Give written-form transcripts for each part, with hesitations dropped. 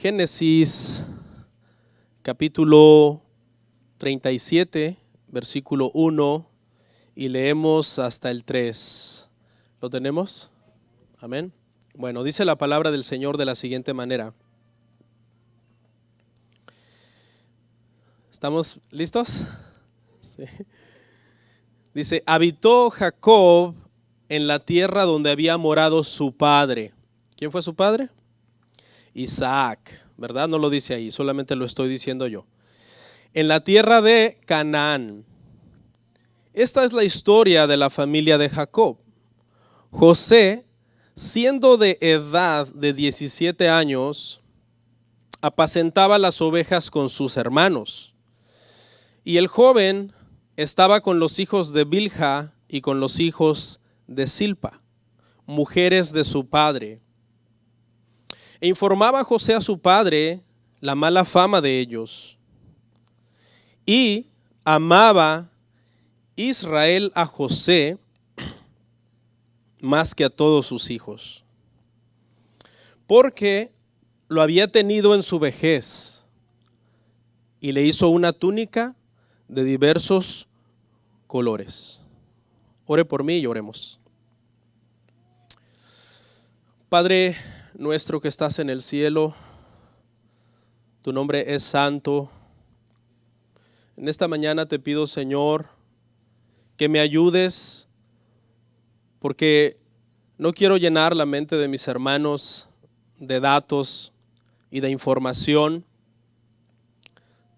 Génesis capítulo 37, versículo 1, y leemos hasta el 3. ¿Lo tenemos? Amén. Bueno, dice la palabra del Señor de la siguiente manera. ¿Estamos listos? Sí. Dice, habitó Jacob en la tierra donde había morado su padre. ¿Quién fue su padre? Isaac, ¿verdad? No lo dice ahí, solamente lo estoy diciendo yo. En la tierra de Canaán. Esta es la historia de la familia de Jacob. José, siendo de edad de 17 años, apacentaba las ovejas con sus hermanos. Y el joven estaba con los hijos de Bilha y con los hijos de Silpa, mujeres de su padre. E informaba José a su padre la mala fama de ellos. Y amaba Israel a José más que a todos sus hijos, porque lo había tenido en su vejez y le hizo una túnica de diversos colores. Ore por mí y oremos. Padre nuestro que estás en el cielo, tu nombre es santo. En esta mañana te pido, Señor, que me ayudes, porque no quiero llenar la mente de mis hermanos de datos y de información.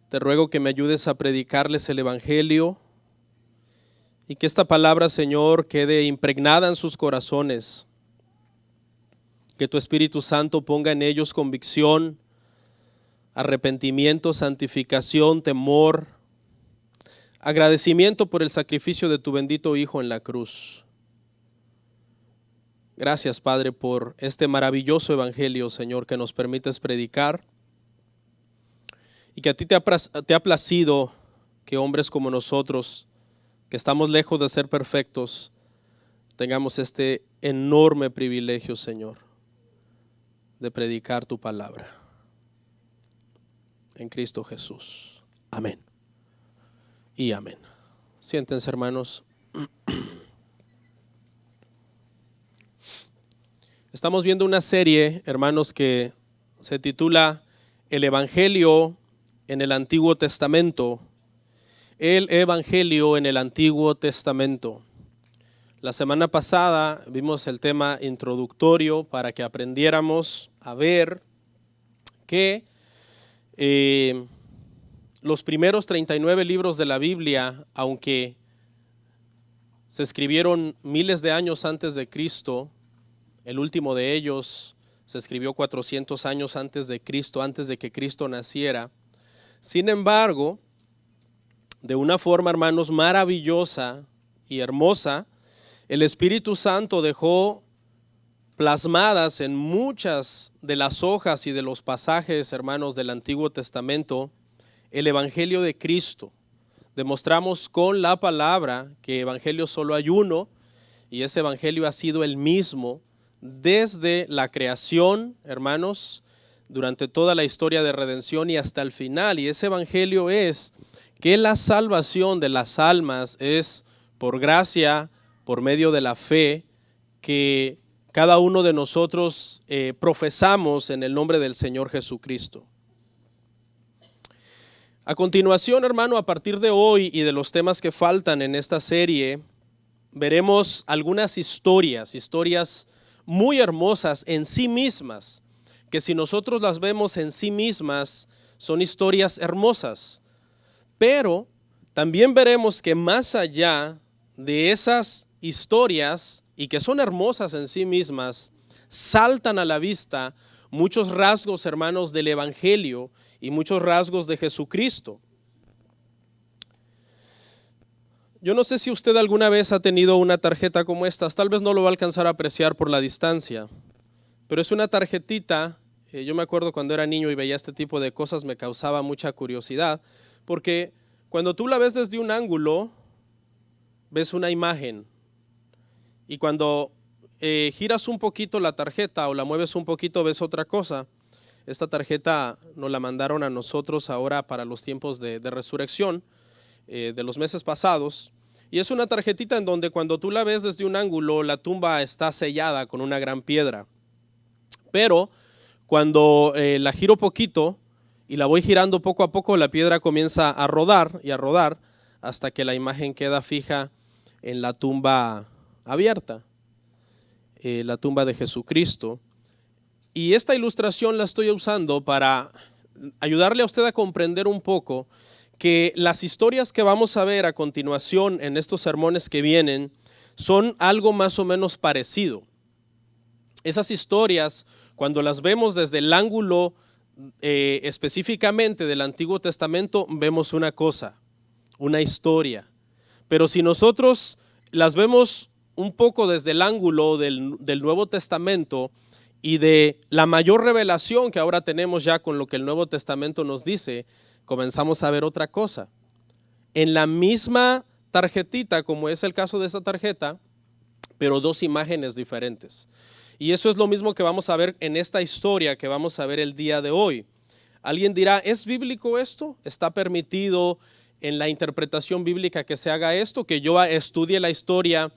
Te ruego que me ayudes a predicarles el evangelio y que esta palabra, Señor, quede impregnada en sus corazones. Que tu Espíritu Santo ponga en ellos convicción, arrepentimiento, santificación, temor, agradecimiento por el sacrificio de tu bendito Hijo en la cruz. Gracias, Padre, por este maravilloso evangelio, Señor, que nos permites predicar, y que a ti te ha placido que hombres como nosotros, que estamos lejos de ser perfectos, tengamos este enorme privilegio, Señor, de predicar tu palabra. En Cristo Jesús. Amén. Y amén. Siéntense, hermanos. Estamos viendo una serie, hermanos, que se titula El Evangelio en el Antiguo Testamento. El Evangelio en el Antiguo Testamento. La semana pasada vimos el tema introductorio para que aprendiéramos a ver que los primeros 39 libros de la Biblia, aunque se escribieron miles de años antes de Cristo, el último de ellos se escribió 400 años antes de Cristo, antes de que Cristo naciera. Sin embargo, de una forma, hermanos, maravillosa y hermosa, el Espíritu Santo dejó plasmadas en muchas de las hojas y de los pasajes, hermanos, del Antiguo Testamento, el Evangelio de Cristo. Demostramos con la palabra que evangelio solo hay uno, y ese evangelio ha sido el mismo desde la creación, hermanos, durante toda la historia de redención y hasta el final. Y ese evangelio es que la salvación de las almas es por gracia, por medio de la fe, que cada uno de nosotros profesamos en el nombre del Señor Jesucristo. A continuación, hermano, a partir de hoy y de los temas que faltan en esta serie, veremos algunas historias muy hermosas en sí mismas, que si nosotros las vemos en sí mismas, son historias hermosas. Pero también veremos que más allá de esas historias, y que son hermosas en sí mismas, saltan a la vista muchos rasgos, hermanos, del Evangelio y muchos rasgos de Jesucristo. Yo no sé si usted alguna vez ha tenido una tarjeta como esta, tal vez no lo va a alcanzar a apreciar por la distancia, pero es una tarjetita. Yo me acuerdo cuando era niño y veía este tipo de cosas, me causaba mucha curiosidad, porque cuando tú la ves desde un ángulo, ves una imagen, y cuando giras un poquito la tarjeta o la mueves un poquito, ves otra cosa. Esta tarjeta nos la mandaron a nosotros ahora para los tiempos de resurrección de los meses pasados. Y es una tarjetita en donde cuando tú la ves desde un ángulo, la tumba está sellada con una gran piedra. Pero cuando la giro poquito y la voy girando poco a poco, la piedra comienza a rodar y a rodar hasta que la imagen queda fija en la tumba abierta, la tumba de Jesucristo. Y esta ilustración la estoy usando para ayudarle a usted a comprender un poco que las historias que vamos a ver a continuación en estos sermones que vienen son algo más o menos parecido. Esas historias, cuando las vemos desde el ángulo específicamente del Antiguo Testamento, vemos una cosa, una historia. Pero si nosotros las vemos un poco desde el ángulo del Nuevo Testamento y de la mayor revelación que ahora tenemos ya con lo que el Nuevo Testamento nos dice, comenzamos a ver otra cosa. En la misma tarjetita, como es el caso de esta tarjeta, pero dos imágenes diferentes. Y eso es lo mismo que vamos a ver en esta historia que vamos a ver el día de hoy. Alguien dirá, ¿es bíblico esto? ¿Está permitido en la interpretación bíblica que se haga esto? Que yo estudie la historia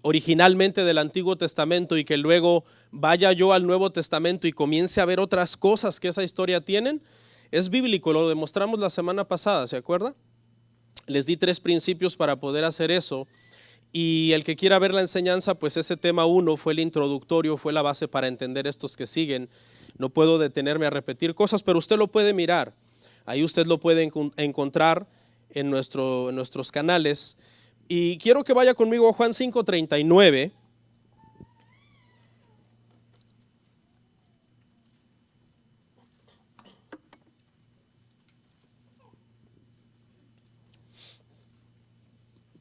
originalmente del Antiguo Testamento y que luego vaya yo al Nuevo Testamento y comience a ver otras cosas que esa historia tienen. Es bíblico, lo demostramos la semana pasada, ¿se acuerda? Les di 3 principios para poder hacer eso. Y el que quiera ver la enseñanza, pues ese tema 1 fue el introductorio, fue la base para entender estos que siguen. No puedo detenerme a repetir cosas, pero usted lo puede mirar. Ahí usted lo puede encontrar en nuestros canales. Y quiero que vaya conmigo a Juan 5:39.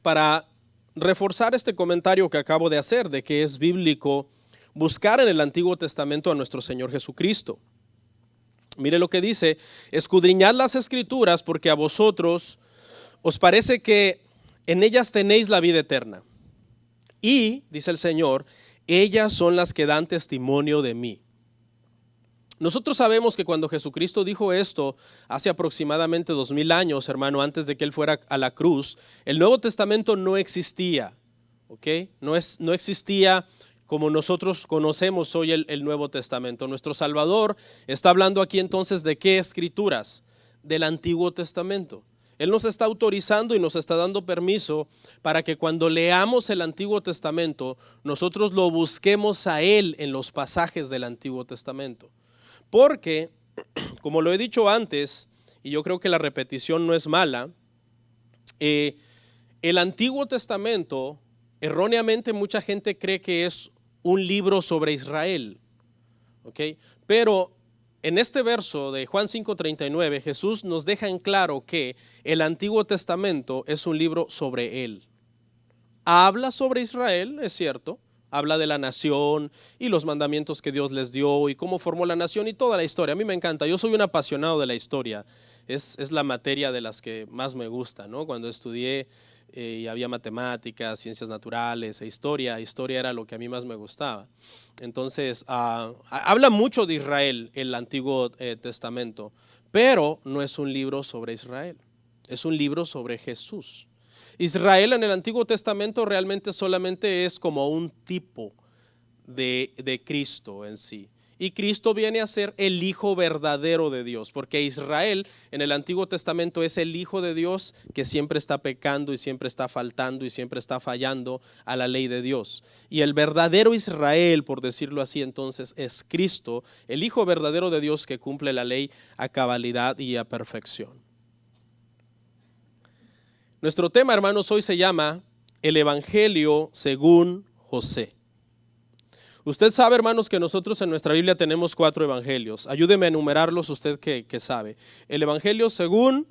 Para reforzar este comentario que acabo de hacer de que es bíblico buscar en el Antiguo Testamento a nuestro Señor Jesucristo. Mire lo que dice: escudriñad las Escrituras porque a vosotros os parece que en ellas tenéis la vida eterna. Y, dice el Señor, ellas son las que dan testimonio de mí. Nosotros sabemos que cuando Jesucristo dijo esto hace aproximadamente 2000 años, hermano, antes de que Él fuera a la cruz, el Nuevo Testamento no existía, ¿ok? No existía como nosotros conocemos hoy el Nuevo Testamento. Nuestro Salvador está hablando aquí entonces de qué escrituras, del Antiguo Testamento. Él nos está autorizando y nos está dando permiso para que cuando leamos el Antiguo Testamento, nosotros lo busquemos a Él en los pasajes del Antiguo Testamento. Porque, como lo he dicho antes, y yo creo que la repetición no es mala, el Antiguo Testamento, erróneamente mucha gente cree que es un libro sobre Israel, ¿ok? Pero en este verso de Juan 5:39, Jesús nos deja en claro que el Antiguo Testamento es un libro sobre Él. Habla sobre Israel, es cierto. Habla de la nación y los mandamientos que Dios les dio y cómo formó la nación y toda la historia. A mí me encanta, yo soy un apasionado de la historia. Es la materia de las que más me gusta, ¿no? Cuando estudié y había matemáticas, ciencias naturales e historia era lo que a mí más me gustaba. Entonces, habla mucho de Israel el Antiguo Testamento, pero no es un libro sobre Israel, es un libro sobre Jesús. Israel en el Antiguo Testamento realmente solamente es como un tipo de Cristo en sí. Y Cristo viene a ser el Hijo verdadero de Dios, porque Israel en el Antiguo Testamento es el Hijo de Dios que siempre está pecando y siempre está faltando y siempre está fallando a la ley de Dios. Y el verdadero Israel, por decirlo así, entonces es Cristo, el Hijo verdadero de Dios que cumple la ley a cabalidad y a perfección. Nuestro tema, hermanos, hoy se llama el Evangelio según José. Usted sabe, hermanos, que nosotros en nuestra Biblia tenemos 4 evangelios. Ayúdeme a enumerarlos usted que sabe. El Evangelio según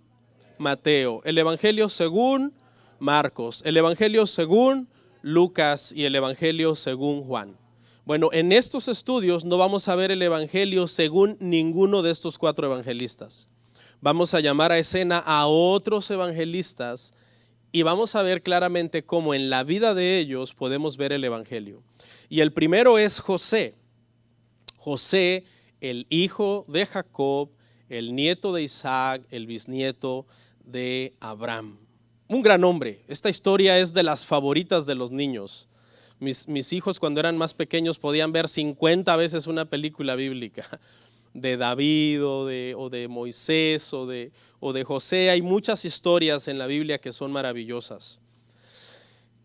Mateo, el Evangelio según Marcos, el Evangelio según Lucas y el Evangelio según Juan. Bueno, en estos estudios no vamos a ver el Evangelio según ninguno de estos 4 evangelistas. Vamos a llamar a escena a otros evangelistas y vamos a ver claramente cómo en la vida de ellos podemos ver el Evangelio. Y el primero es José. José el hijo de Jacob, el nieto de Isaac, el bisnieto de Abraham. Un gran hombre. Esta historia es de las favoritas de los niños. Mis hijos cuando eran más pequeños podían ver 50 veces una película bíblica de David o de Moisés o de José. Hay muchas historias en la Biblia que son maravillosas.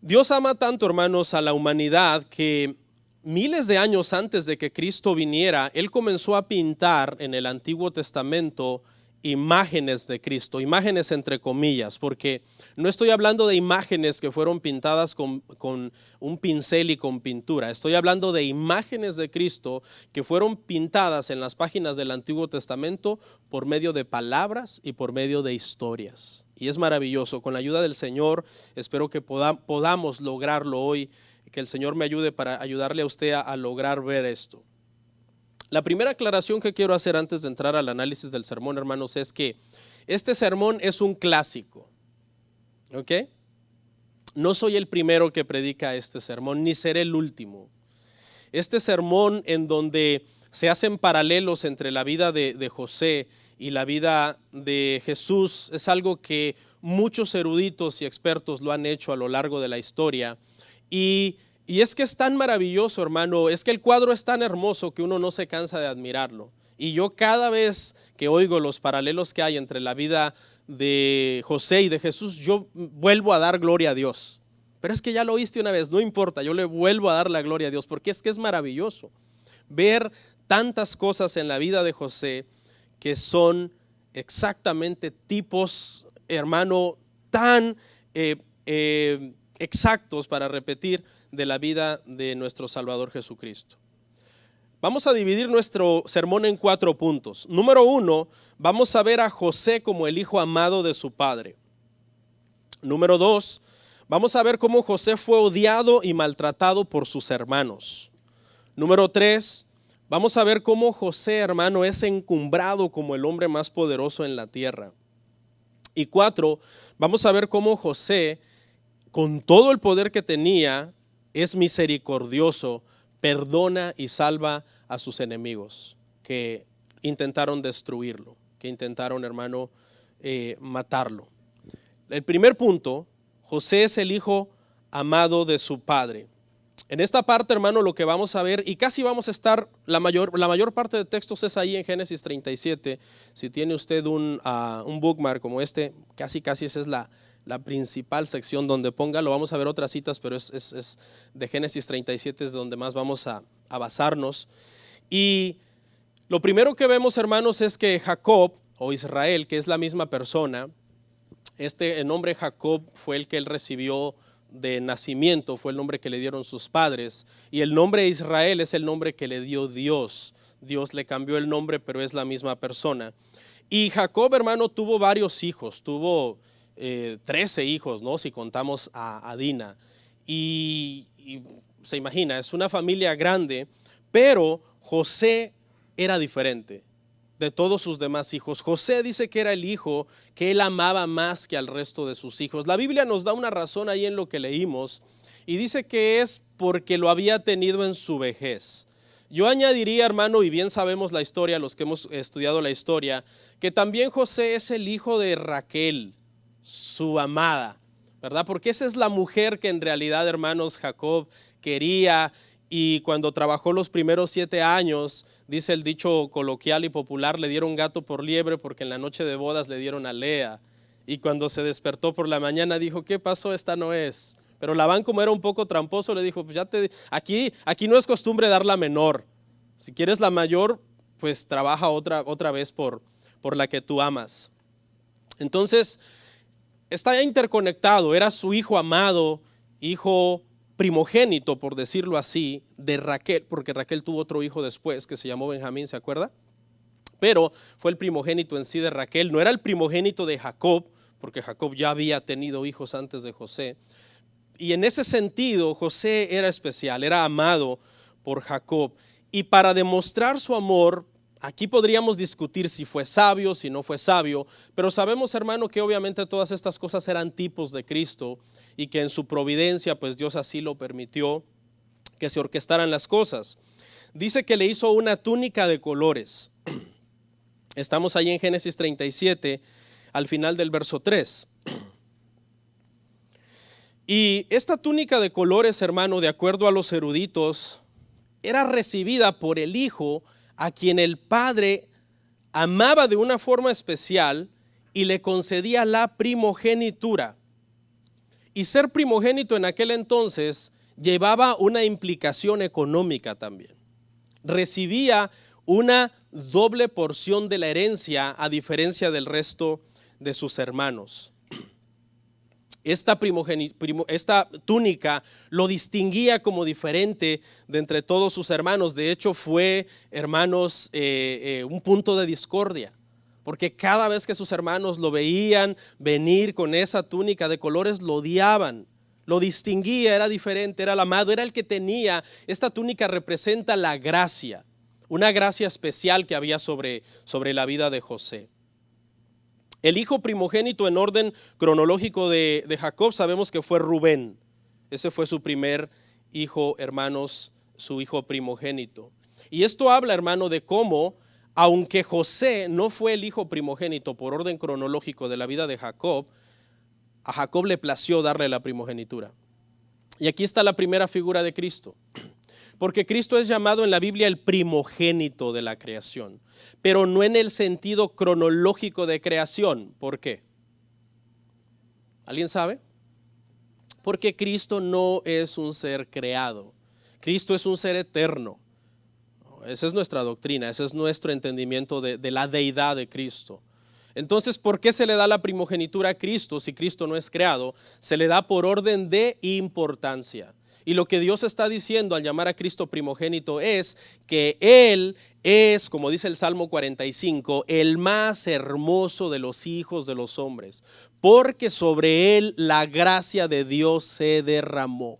Dios ama tanto, hermanos, a la humanidad que miles de años antes de que Cristo viniera, Él comenzó a pintar en el Antiguo Testamento imágenes de Cristo, imágenes entre comillas, porque no estoy hablando de imágenes que fueron pintadas con un pincel y con pintura. Estoy hablando de imágenes de Cristo que fueron pintadas en las páginas del Antiguo Testamento por medio de palabras y por medio de historias. Y es maravilloso. Con la ayuda del Señor, espero que podamos lograrlo hoy, que el Señor me ayude para ayudarle a usted a lograr ver esto. La primera aclaración que quiero hacer antes de entrar al análisis del sermón, hermanos, es que este sermón es un clásico. ¿Ok? No soy el primero que predica este sermón, ni seré el último. Este sermón en donde se hacen paralelos entre la vida de José y la vida de Jesús es algo que muchos eruditos y expertos lo han hecho a lo largo de la historia. Y es que es tan maravilloso, hermano, es que el cuadro es tan hermoso que uno no se cansa de admirarlo. Y yo cada vez que oigo los paralelos que hay entre la vida de José y de Jesús, yo vuelvo a dar gloria a Dios. Pero es que ya lo oíste una vez, no importa, yo le vuelvo a dar la gloria a Dios, porque es que es maravilloso ver tantas cosas en la vida de José que son exactamente tipos, hermano, tan exactos para repetir de la vida de nuestro Salvador Jesucristo. Vamos a dividir nuestro sermón en 4 puntos. Número 1, vamos a ver a José como el hijo amado de su padre. Número 2, vamos a ver cómo José fue odiado y maltratado por sus hermanos. Número 3, vamos a ver cómo José, hermano, es encumbrado como el hombre más poderoso en la tierra. Y 4, vamos a ver cómo José, con todo el poder que tenía, es misericordioso, perdona y salva a sus enemigos que intentaron destruirlo, que intentaron, hermano, matarlo. El primer punto, José es el hijo amado de su padre. En esta parte, hermano, lo que vamos a ver, y casi vamos a estar, la mayor parte de textos es ahí en Génesis 37. Si tiene usted un bookmark como este, casi esa es la principal sección donde póngalo. Vamos a ver otras citas, pero es de Génesis 37 es donde más vamos a basarnos. Y lo primero que vemos, hermanos, es que Jacob o Israel, que es la misma persona, el nombre Jacob fue el que él recibió de nacimiento, fue el nombre que le dieron sus padres, y el nombre Israel es el nombre que le dio Dios. Dios le cambió el nombre, pero es la misma persona. Y Jacob, hermano, tuvo varios hijos, tuvo 13 hijos, ¿no? Si contamos a Dina. Y se imagina, es una familia grande, pero José era diferente de todos sus demás hijos. José dice que era el hijo que él amaba más que al resto de sus hijos. La Biblia nos da una razón ahí en lo que leímos y dice que es porque lo había tenido en su vejez. Yo añadiría, hermano, y bien sabemos la historia, los que hemos estudiado la historia, que también José es el hijo de Raquel, su amada, ¿verdad? Porque esa es la mujer que en realidad, hermanos, Jacob quería. Y cuando trabajó los primeros 7 años, dice el dicho coloquial y popular, le dieron gato por liebre porque en la noche de bodas le dieron a Lea. Y cuando se despertó por la mañana dijo, ¿qué pasó? Esta no es. Pero Labán, como era un poco tramposo, le dijo, pues aquí no es costumbre dar la menor. Si quieres la mayor, pues trabaja otra vez por la que tú amas. Entonces, está interconectado, era su hijo amado, hijo primogénito, por decirlo así, de Raquel, porque Raquel tuvo otro hijo después que se llamó Benjamín, ¿se acuerda? Pero fue el primogénito en sí de Raquel, no era el primogénito de Jacob, porque Jacob ya había tenido hijos antes de José. Y en ese sentido, José era especial, era amado por Jacob. Y para demostrar su amor, aquí podríamos discutir si fue sabio, si no fue sabio, pero sabemos, hermano, que obviamente todas estas cosas eran tipos de Cristo y que en su providencia, pues Dios así lo permitió, que se orquestaran las cosas. dice que le hizo una túnica de colores. Estamos ahí en Génesis 37, al final del verso 3. Y esta túnica de colores, hermano, de acuerdo a los eruditos, era recibida por el hijo a quien el padre amaba de una forma especial y le concedía la primogenitura. Y ser primogénito en aquel entonces llevaba una implicación económica también. Recibía una doble porción de la herencia a diferencia del resto de sus hermanos. Esta túnica lo distinguía como diferente de entre todos sus hermanos. De hecho fue, hermanos, un punto de discordia, porque cada vez que sus hermanos lo veían venir con esa túnica de colores, lo odiaban, lo distinguía, era diferente, era el amado, era el que tenía. Esta túnica representa la gracia, una gracia especial que había sobre la vida de José. El hijo primogénito en orden cronológico de Jacob sabemos que fue Rubén. Ese fue su primer hijo, hermanos, su hijo primogénito. Y esto habla, hermano, de cómo, aunque José no fue el hijo primogénito por orden cronológico de la vida de Jacob, a Jacob le plació darle la primogenitura. Y aquí está la primera figura de Cristo. Porque Cristo es llamado en la Biblia el primogénito de la creación, pero no en el sentido cronológico de creación. ¿Por qué? ¿Alguien sabe? Porque Cristo no es un ser creado. Cristo es un ser eterno. Esa es nuestra doctrina, ese es nuestro entendimiento de la deidad de Cristo. Entonces, ¿por qué se le da la primogenitura a Cristo si Cristo no es creado? Se le da por orden de importancia. Y lo que Dios está diciendo al llamar a Cristo primogénito es que Él es, como dice el Salmo 45, el más hermoso de los hijos de los hombres, porque sobre Él la gracia de Dios se derramó.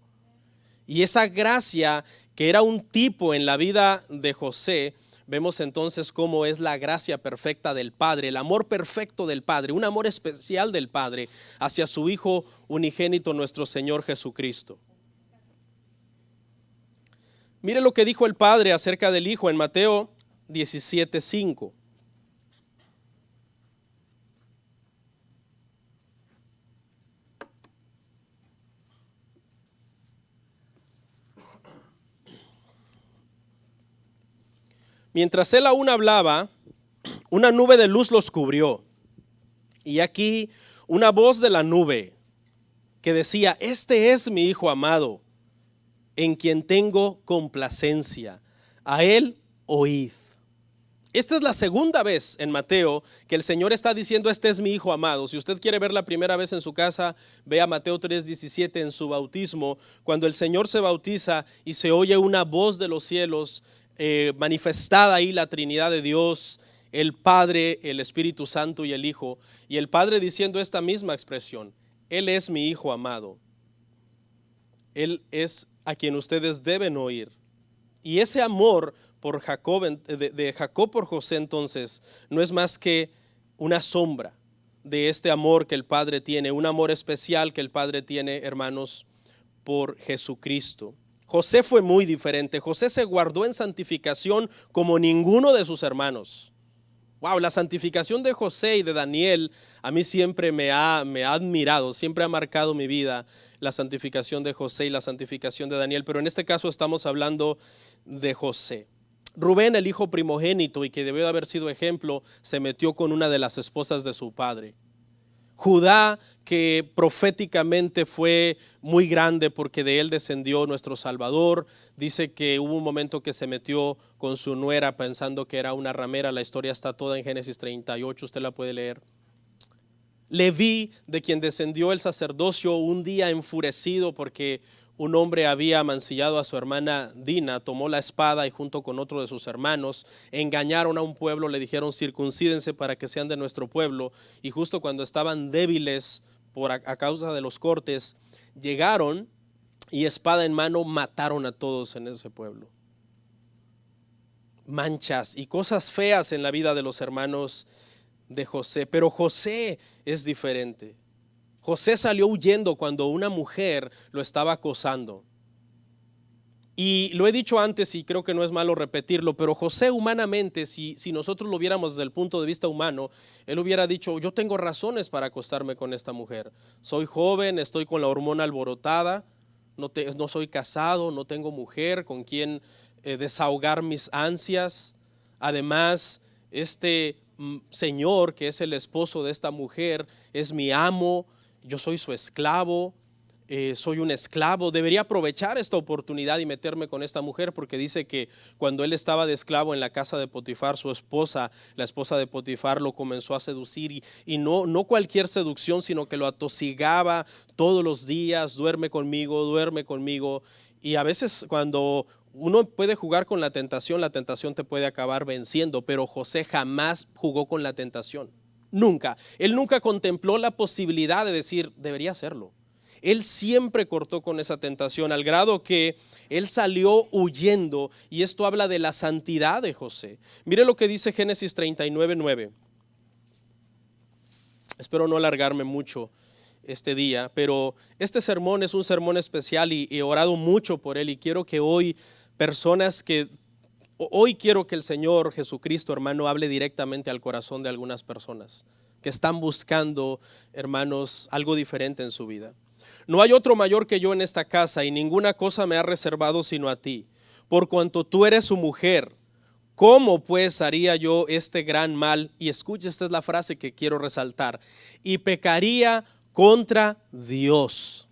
Y esa gracia, que era un tipo en la vida de José, vemos entonces cómo es la gracia perfecta del Padre, el amor perfecto del Padre, un amor especial del Padre hacia su Hijo unigénito, nuestro Señor Jesucristo. Mire lo que dijo el Padre acerca del Hijo en Mateo 17:5. Mientras él aún hablaba, una nube de luz los cubrió. Y aquí una voz de la nube que decía: este es mi Hijo amado, en quien tengo complacencia, a él oíd. Esta es la segunda vez en Mateo que el Señor está diciendo: este es mi Hijo amado. Si usted quiere ver la primera vez en su casa, vea Mateo 3:17 en su bautismo, cuando el Señor se bautiza y se oye una voz de los cielos, manifestada ahí la Trinidad de Dios, el Padre, el Espíritu Santo y el Hijo, y el Padre diciendo esta misma expresión: Él es mi Hijo amado, Él es a quien ustedes deben oír. Y ese amor por Jacob, de Jacob por José, entonces no es más que una sombra de este amor que el Padre tiene, un amor especial que el Padre tiene, hermanos, por Jesucristo. José fue muy diferente. José se guardó en santificación como ninguno de sus hermanos. Wow, la santificación de José y de Daniel a mí siempre me ha admirado, siempre ha marcado mi vida, la santificación de José y la santificación de Daniel, pero en este caso estamos hablando de José. Rubén, el hijo primogénito y que debió de haber sido ejemplo, se metió con una de las esposas de su padre. Judá, que proféticamente fue muy grande porque de él descendió nuestro Salvador, dice que hubo un momento que se metió con su nuera pensando que era una ramera. La historia está toda en Génesis 38, usted la puede leer. Leví, de quien descendió el sacerdocio, un día enfurecido porque un hombre había mancillado a su hermana Dina, tomó la espada y junto con otro de sus hermanos engañaron a un pueblo, le dijeron: circuncídense para que sean de nuestro pueblo, y justo cuando estaban débiles a causa de los cortes, llegaron y espada en mano mataron a todos en ese pueblo. Manchas y cosas feas en la vida de los hermanos de José, pero José es diferente. José salió huyendo cuando una mujer lo estaba acosando. Y lo he dicho antes y creo que no es malo repetirlo, pero José humanamente, si nosotros lo viéramos desde el punto de vista humano, él hubiera dicho, yo tengo razones para acostarme con esta mujer. Soy joven, estoy con la hormona alborotada, no soy casado, no tengo mujer con quien desahogar mis ansias. Además, este señor que es el esposo de esta mujer es mi amo, yo soy su esclavo. Soy un esclavo, debería aprovechar esta oportunidad y meterme con esta mujer, porque dice que cuando él estaba de esclavo en la casa de Potifar, su esposa, la esposa de Potifar, lo comenzó a seducir y no cualquier seducción, sino que lo atosigaba todos los días, duerme conmigo, y a veces cuando uno puede jugar con la tentación te puede acabar venciendo, pero José jamás jugó con la tentación, nunca. Él nunca contempló la posibilidad de decir, debería hacerlo. Él siempre cortó con esa tentación, al grado que él salió huyendo, y esto habla de la santidad de José. Mire lo que dice Génesis 39:9. Espero no alargarme mucho este día, pero este sermón es un sermón especial y he orado mucho por él, y quiero que hoy quiero que el Señor Jesucristo, hermano, hable directamente al corazón de algunas personas que están buscando, hermanos, algo diferente en su vida. No hay otro mayor que yo en esta casa, y ninguna cosa me ha reservado sino a ti, por cuanto tú eres su mujer. ¿Cómo pues haría yo este gran mal? Y escucha, esta es la frase que quiero resaltar: y pecaría contra Dios.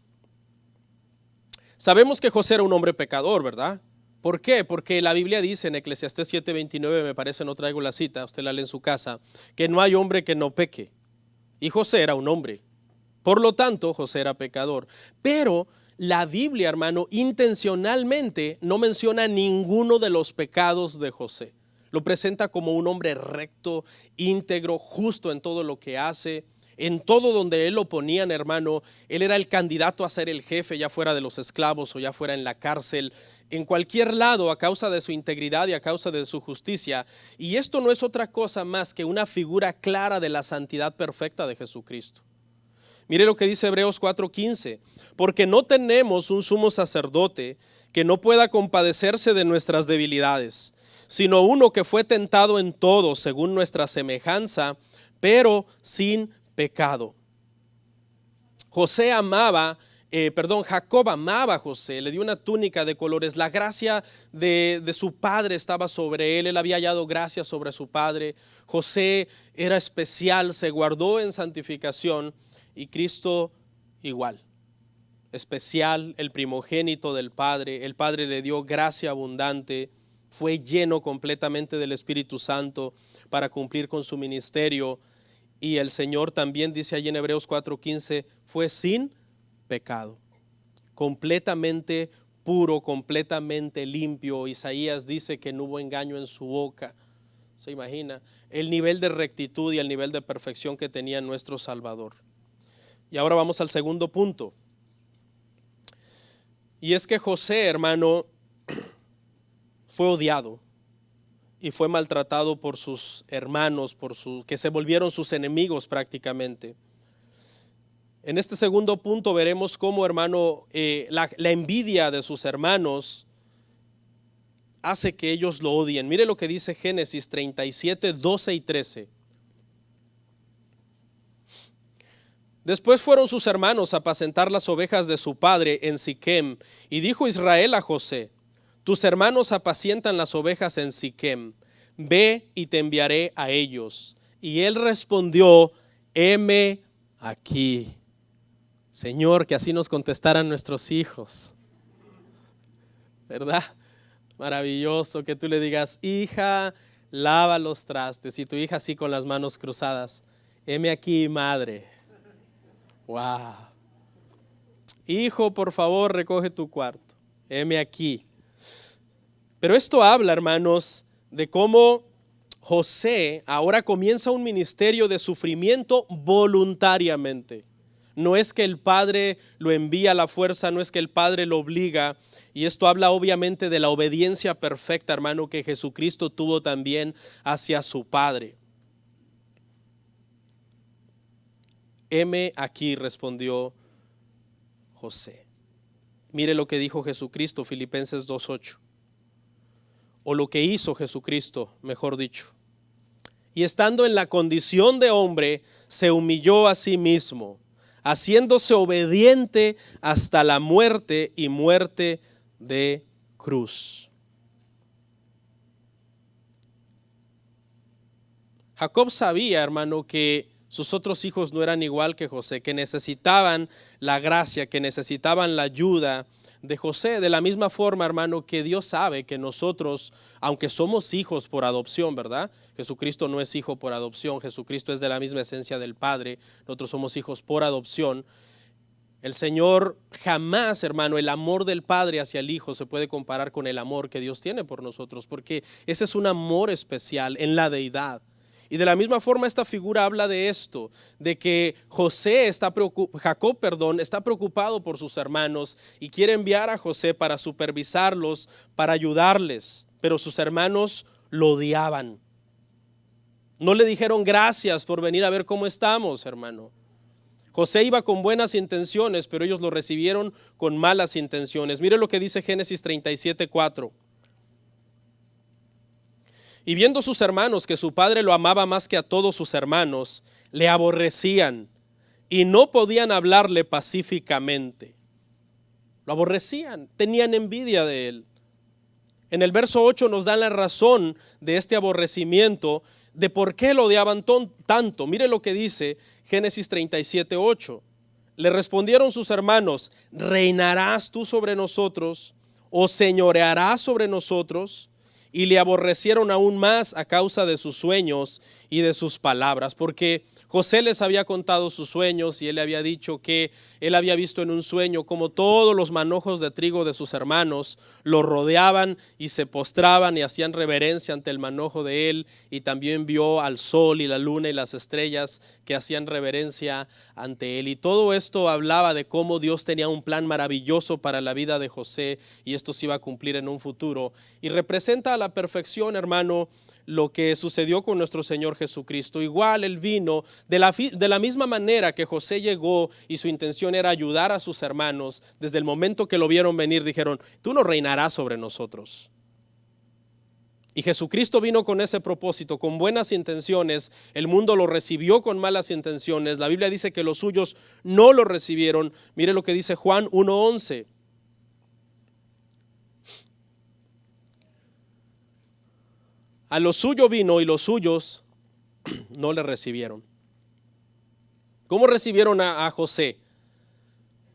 Sabemos que José era un hombre pecador, ¿verdad? ¿Por qué? Porque la Biblia dice en Eclesiastés 7:29, me parece, no traigo la cita, usted la lee en su casa, que no hay hombre que no peque. Y José era un hombre. Por lo tanto, José era pecador. Pero la Biblia, hermano, intencionalmente no menciona ninguno de los pecados de José. Lo presenta como un hombre recto, íntegro, justo en todo lo que hace. En todo donde él lo ponían, hermano, él era el candidato a ser el jefe, ya fuera de los esclavos o ya fuera en la cárcel, en cualquier lado, a causa de su integridad y a causa de su justicia. Y esto no es otra cosa más que una figura clara de la santidad perfecta de Jesucristo. Mire lo que dice Hebreos 4:15, porque no tenemos un sumo sacerdote que no pueda compadecerse de nuestras debilidades, sino uno que fue tentado en todo según nuestra semejanza, pero sin pecado. Jacob amaba a José, le dio una túnica de colores. La gracia de su padre estaba sobre él había hallado gracia sobre su padre. José era especial, se guardó en santificación. Y Cristo igual, especial, el primogénito del Padre. El Padre le dio gracia abundante, fue lleno completamente del Espíritu Santo para cumplir con su ministerio. Y el Señor también dice allí en Hebreos 4:15, fue sin pecado, completamente puro, completamente limpio. Isaías dice que no hubo engaño en su boca. ¿Se imagina el nivel de rectitud y el nivel de perfección que tenía nuestro Salvador? Y ahora vamos al segundo punto. Y es que José, hermano, fue odiado y fue maltratado por sus hermanos, que se volvieron sus enemigos prácticamente. En este segundo punto veremos cómo, hermano, la envidia de sus hermanos hace que ellos lo odien. Mire lo que dice Génesis 37:12 y 13. Después fueron sus hermanos a apacentar las ovejas de su padre en Siquem, y dijo Israel a José: tus hermanos apacientan las ovejas en Siquem, ve y te enviaré a ellos. Y él respondió: heme aquí. Señor, que así nos contestaran nuestros hijos, ¿verdad? Maravilloso que tú le digas: hija, lava los trastes, y tu hija así con las manos cruzadas: heme aquí, madre. Wow. Hijo, por favor, recoge tu cuarto. Heme aquí. Pero esto habla, hermanos, de cómo José ahora comienza un ministerio de sufrimiento voluntariamente. No es que el padre lo envía a la fuerza, no es que el padre lo obliga. Y esto habla obviamente de la obediencia perfecta, hermano, que Jesucristo tuvo también hacia su padre. Heme aquí, respondió José. Mire lo que dijo Jesucristo, Filipenses 2:8. O lo que hizo Jesucristo, mejor dicho. Y estando en la condición de hombre, se humilló a sí mismo, haciéndose obediente hasta la muerte y muerte de cruz. Jacob sabía, hermano, que sus otros hijos no eran igual que José, que necesitaban la gracia, que necesitaban la ayuda de José. De la misma forma, hermano, que Dios sabe que nosotros, aunque somos hijos por adopción, ¿verdad? Jesucristo no es hijo por adopción, Jesucristo es de la misma esencia del Padre, nosotros somos hijos por adopción. El Señor jamás, hermano, el amor del Padre hacia el Hijo se puede comparar con el amor que Dios tiene por nosotros, porque ese es un amor especial en la deidad. Y de la misma forma esta figura habla de esto, de que Jacob está preocupado por sus hermanos y quiere enviar a José para supervisarlos, para ayudarles, pero sus hermanos lo odiaban. No le dijeron gracias por venir a ver cómo estamos, hermano. José iba con buenas intenciones, pero ellos lo recibieron con malas intenciones. Mire lo que dice Génesis 37:4. Y viendo sus hermanos que su padre lo amaba más que a todos sus hermanos, le aborrecían y no podían hablarle pacíficamente. Lo aborrecían, tenían envidia de él. En el verso 8 nos da la razón de este aborrecimiento, de por qué lo odiaban tanto. Mire lo que dice Génesis 37:8. Le respondieron sus hermanos: ¿reinarás tú sobre nosotros o señorearás sobre nosotros? Y le aborrecieron aún más a causa de sus sueños y de sus palabras, porque José les había contado sus sueños y él le había dicho que él había visto en un sueño como todos los manojos de trigo de sus hermanos lo rodeaban y se postraban y hacían reverencia ante el manojo de él, y también vio al sol y la luna y las estrellas que hacían reverencia ante él. Y todo esto hablaba de cómo Dios tenía un plan maravilloso para la vida de José y esto se iba a cumplir en un futuro, y representa a la perfección, hermano, lo que sucedió con nuestro Señor Jesucristo. Igual Él vino de la misma manera que José llegó y su intención era ayudar a sus hermanos. Desde el momento que lo vieron venir dijeron: tú no reinarás sobre nosotros. Y Jesucristo vino con ese propósito, con buenas intenciones. El mundo lo recibió con malas intenciones. La Biblia dice que los suyos no lo recibieron. Mire lo que dice Juan 1:11. A lo suyo vino y los suyos no le recibieron. ¿Cómo recibieron a José?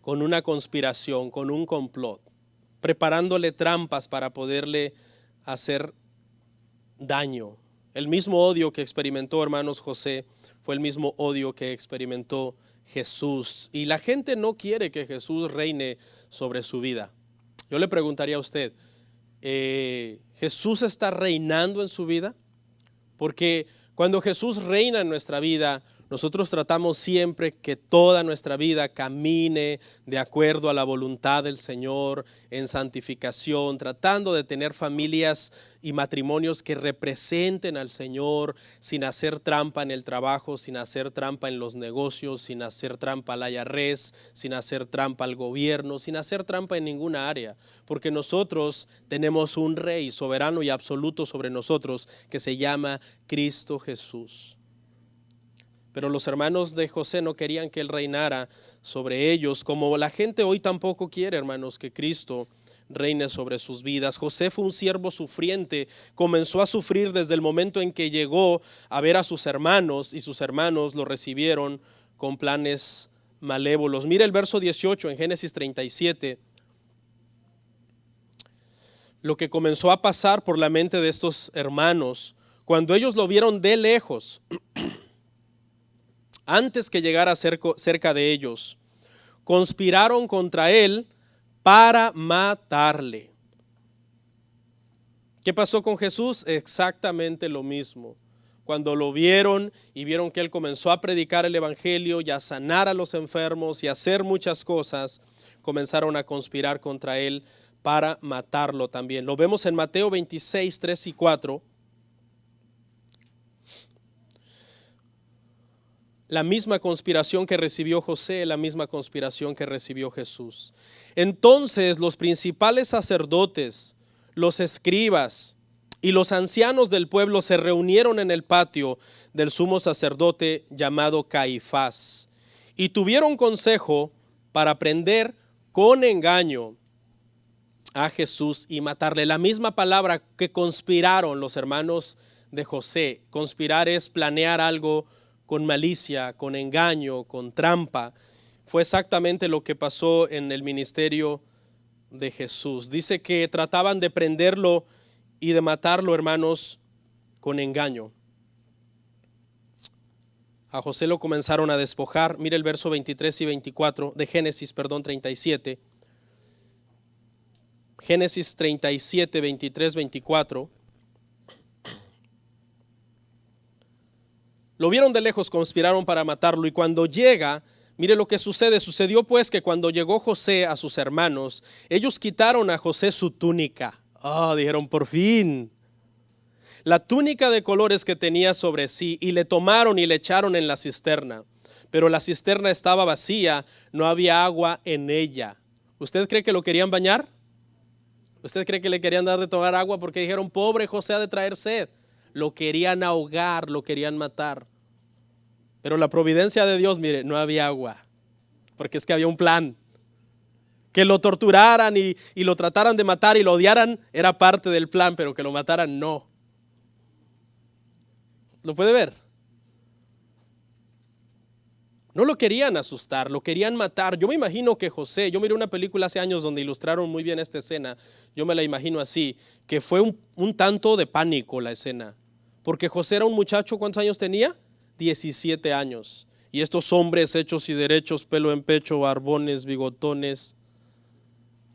Con una conspiración, con un complot, preparándole trampas para poderle hacer daño. El mismo odio que experimentó, hermanos, José fue el mismo odio que experimentó Jesús. Y la gente no quiere que Jesús reine sobre su vida. Yo le preguntaría a usted, ¿Jesús está reinando en su vida? Porque cuando Jesús reina en nuestra vida, nosotros tratamos siempre que toda nuestra vida camine de acuerdo a la voluntad del Señor, en santificación, tratando de tener familias y matrimonios que representen al Señor, sin hacer trampa en el trabajo, sin hacer trampa en los negocios, sin hacer trampa al IRS, sin hacer trampa al gobierno, sin hacer trampa en ninguna área, porque nosotros tenemos un Rey soberano y absoluto sobre nosotros que se llama Cristo Jesús. Pero los hermanos de José no querían que él reinara sobre ellos, como la gente hoy tampoco quiere, hermanos, que Cristo reine sobre sus vidas. José fue un siervo sufriente, comenzó a sufrir desde el momento en que llegó a ver a sus hermanos y sus hermanos lo recibieron con planes malévolos. Mira el verso 18 en Génesis 37. Lo que comenzó a pasar por la mente de estos hermanos cuando ellos lo vieron de lejos. Antes que llegara cerca de ellos, conspiraron contra él para matarle. ¿Qué pasó con Jesús? Exactamente lo mismo. Cuando lo vieron y vieron que él comenzó a predicar el evangelio y a sanar a los enfermos y a hacer muchas cosas, comenzaron a conspirar contra él para matarlo también. Lo vemos en Mateo 26, 3 y 4. la misma conspiración que recibió José, la misma conspiración que recibió Jesús. Entonces los principales sacerdotes, los escribas y los ancianos del pueblo se reunieron en el patio del sumo sacerdote llamado Caifás y tuvieron consejo para prender con engaño a Jesús y matarle. La misma palabra que conspiraron los hermanos de José. Conspirar es planear algo con malicia, con engaño, con trampa. Fue exactamente lo que pasó en el ministerio de Jesús. Dice que trataban de prenderlo y de matarlo, hermanos, con engaño. A José lo comenzaron a despojar. Mire el verso 23 y 24 de Génesis, 37. Génesis 37, 23, 24. Lo vieron de lejos, conspiraron para matarlo, y cuando llega, mire lo que sucede. Sucedió pues que cuando llegó José a sus hermanos, ellos quitaron a José su túnica. Dijeron, por fin, la túnica de colores que tenía sobre sí, y le tomaron y le echaron en la cisterna. Pero la cisterna estaba vacía, no había agua en ella. ¿Usted cree que lo querían bañar? ¿Usted cree que le querían dar de tomar agua porque dijeron, pobre José ha de traer sed? Lo querían ahogar, lo querían matar. Pero la providencia de Dios, mire, no había agua, porque es que había un plan. Que lo torturaran y lo trataran de matar y lo odiaran era parte del plan, pero que lo mataran no. ¿Lo puede ver? No lo querían asustar, lo querían matar. Yo me imagino que José, yo miré una película hace años donde ilustraron muy bien esta escena, yo me la imagino así, que fue un tanto de pánico la escena, porque José era un muchacho, ¿cuántos años tenía? 17 años. Y estos hombres hechos y derechos, pelo en pecho, barbones, bigotones,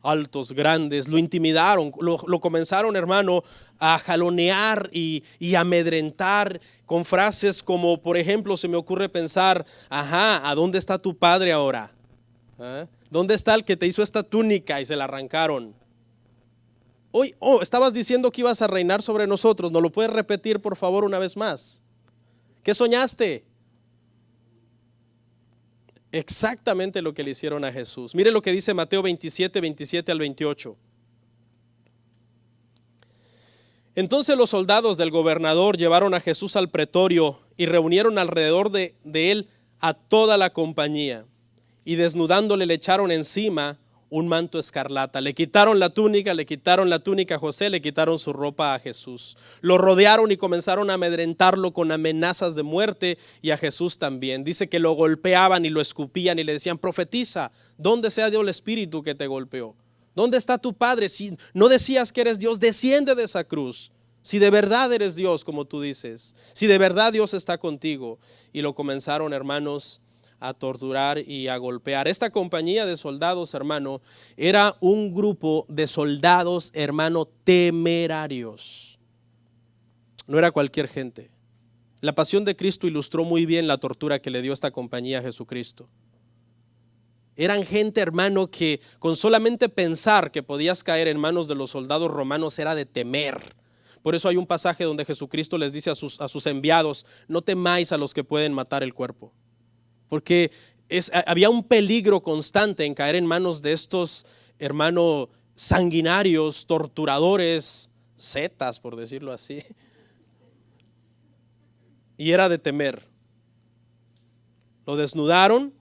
altos, grandes, lo intimidaron, lo comenzaron, hermano, a jalonear y amedrentar con frases como, por ejemplo, se me ocurre pensar, ¿a dónde está tu padre ahora? ¿Dónde está el que te hizo esta túnica? Y se la arrancaron. Estabas diciendo que ibas a reinar sobre nosotros, ¿no lo puedes repetir por favor una vez más? ¿Qué soñaste? Exactamente lo que le hicieron a Jesús. Mire lo que dice Mateo 27, 27 al 28. Entonces los soldados del gobernador llevaron a Jesús al pretorio y reunieron alrededor de él a toda la compañía, y desnudándole le echaron encima un manto escarlata. Le quitaron la túnica a José, le quitaron su ropa a Jesús. Lo rodearon y comenzaron a amedrentarlo con amenazas de muerte, y a Jesús también. Dice que lo golpeaban y lo escupían y le decían, profetiza, ¿dónde se ha ido el espíritu que te golpeó? ¿Dónde está tu padre? Si no decías que eres Dios, desciende de esa cruz. Si de verdad eres Dios, como tú dices, si de verdad Dios está contigo. Y lo comenzaron, hermanos, a torturar y a golpear. Esta compañía de soldados, hermano, era un grupo de soldados, hermano, temerarios. No era cualquier gente. La pasión de Cristo ilustró muy bien la tortura que le dio esta compañía a Jesucristo. Eran gente, hermano, que con solamente pensar que podías caer en manos de los soldados romanos era de temer. Por eso hay un pasaje donde Jesucristo les dice a sus enviados, no temáis a los que pueden matar el cuerpo. Porque había un peligro constante en caer en manos de estos, hermanos, sanguinarios, torturadores, zetas, por decirlo así. Y era de temer. Lo desnudaron.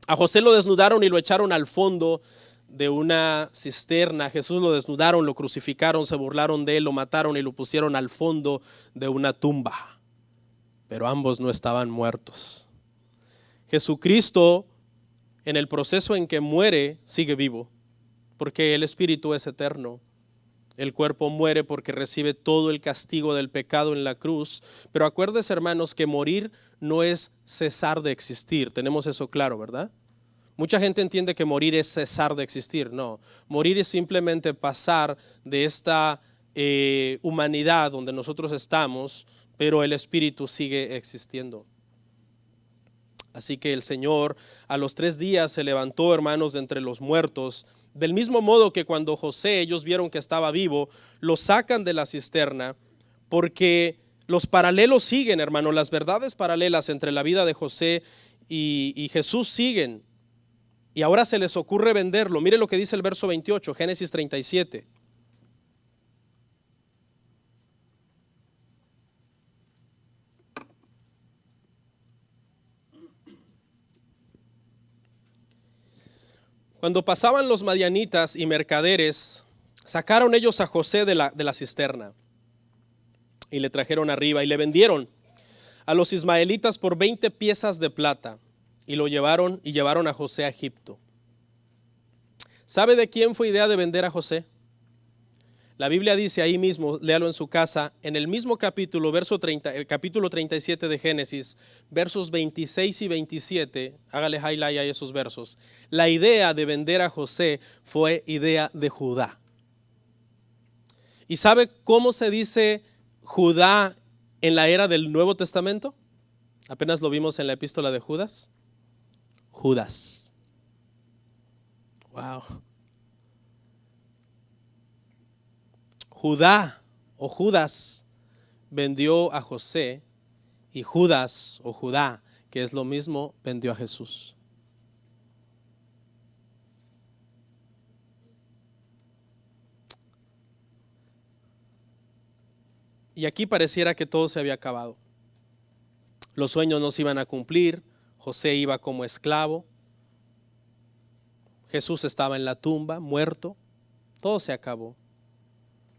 A José lo desnudaron y lo echaron al fondo de una cisterna. A Jesús lo desnudaron, lo crucificaron, se burlaron de él, lo mataron y lo pusieron al fondo de una tumba. Pero ambos no estaban muertos. Jesucristo, en el proceso en que muere, sigue vivo, porque el espíritu es eterno. El cuerpo muere porque recibe todo el castigo del pecado en la cruz. Pero acuérdense, hermanos, que morir no es cesar de existir. Tenemos eso claro, ¿verdad? Mucha gente entiende que morir es cesar de existir. No, morir es simplemente pasar de esta humanidad donde nosotros estamos, pero el espíritu sigue existiendo. Así que el Señor a los 3 días se levantó, hermanos, de entre los muertos. Del mismo modo que cuando José, ellos vieron que estaba vivo, lo sacan de la cisterna porque Los paralelos siguen, hermano, las verdades paralelas entre la vida de José y Jesús siguen. Y ahora se les ocurre venderlo. Mire lo que dice el verso 28, Génesis 37. Cuando pasaban los madianitas y mercaderes, sacaron ellos a José de la cisterna y le trajeron arriba y le vendieron a los ismaelitas por 20 piezas de plata y lo llevaron a José a Egipto. ¿Sabe de quién fue idea de vender a José? La Biblia dice ahí mismo, léalo en su casa, en el mismo capítulo, capítulo 37 de Génesis, versos 26 y 27, hágale highlight a esos versos. La idea de vender a José fue idea de Judá. ¿Y sabe cómo se dice Judá en la era del Nuevo Testamento? Apenas lo vimos en la epístola de Judas. Judas. Wow. Judá o Judas vendió a José y Judas o Judá, que es lo mismo, vendió a Jesús. Y aquí pareciera que todo se había acabado. Los sueños no se iban a cumplir, José iba como esclavo, Jesús estaba en la tumba, muerto, todo se acabó.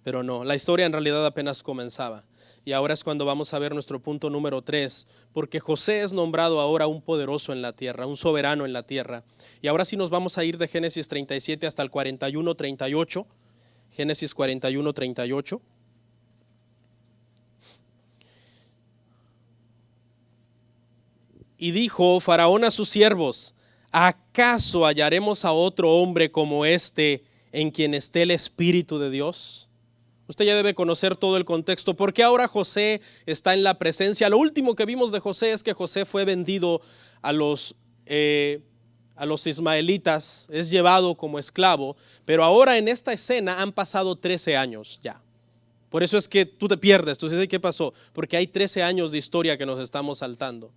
Pero no, la historia en realidad apenas comenzaba. Y ahora es cuando vamos a ver nuestro punto número 3, porque José es nombrado ahora un poderoso en la tierra, un soberano en la tierra. Y ahora sí nos vamos a ir de Génesis 37 hasta el 41-38, Génesis 41-38. Y dijo Faraón a sus siervos: ¿acaso hallaremos a otro hombre como este en quien esté el Espíritu de Dios? Usted ya debe conocer todo el contexto. Porque ahora José está en la presencia. Lo último que vimos de José es que José fue vendido a los ismaelitas, es llevado como esclavo. Pero ahora en esta escena han pasado 13 años ya. Por eso es que tú te pierdes. Tú dices, ¿qué pasó? Porque hay 13 años de historia que nos estamos saltando.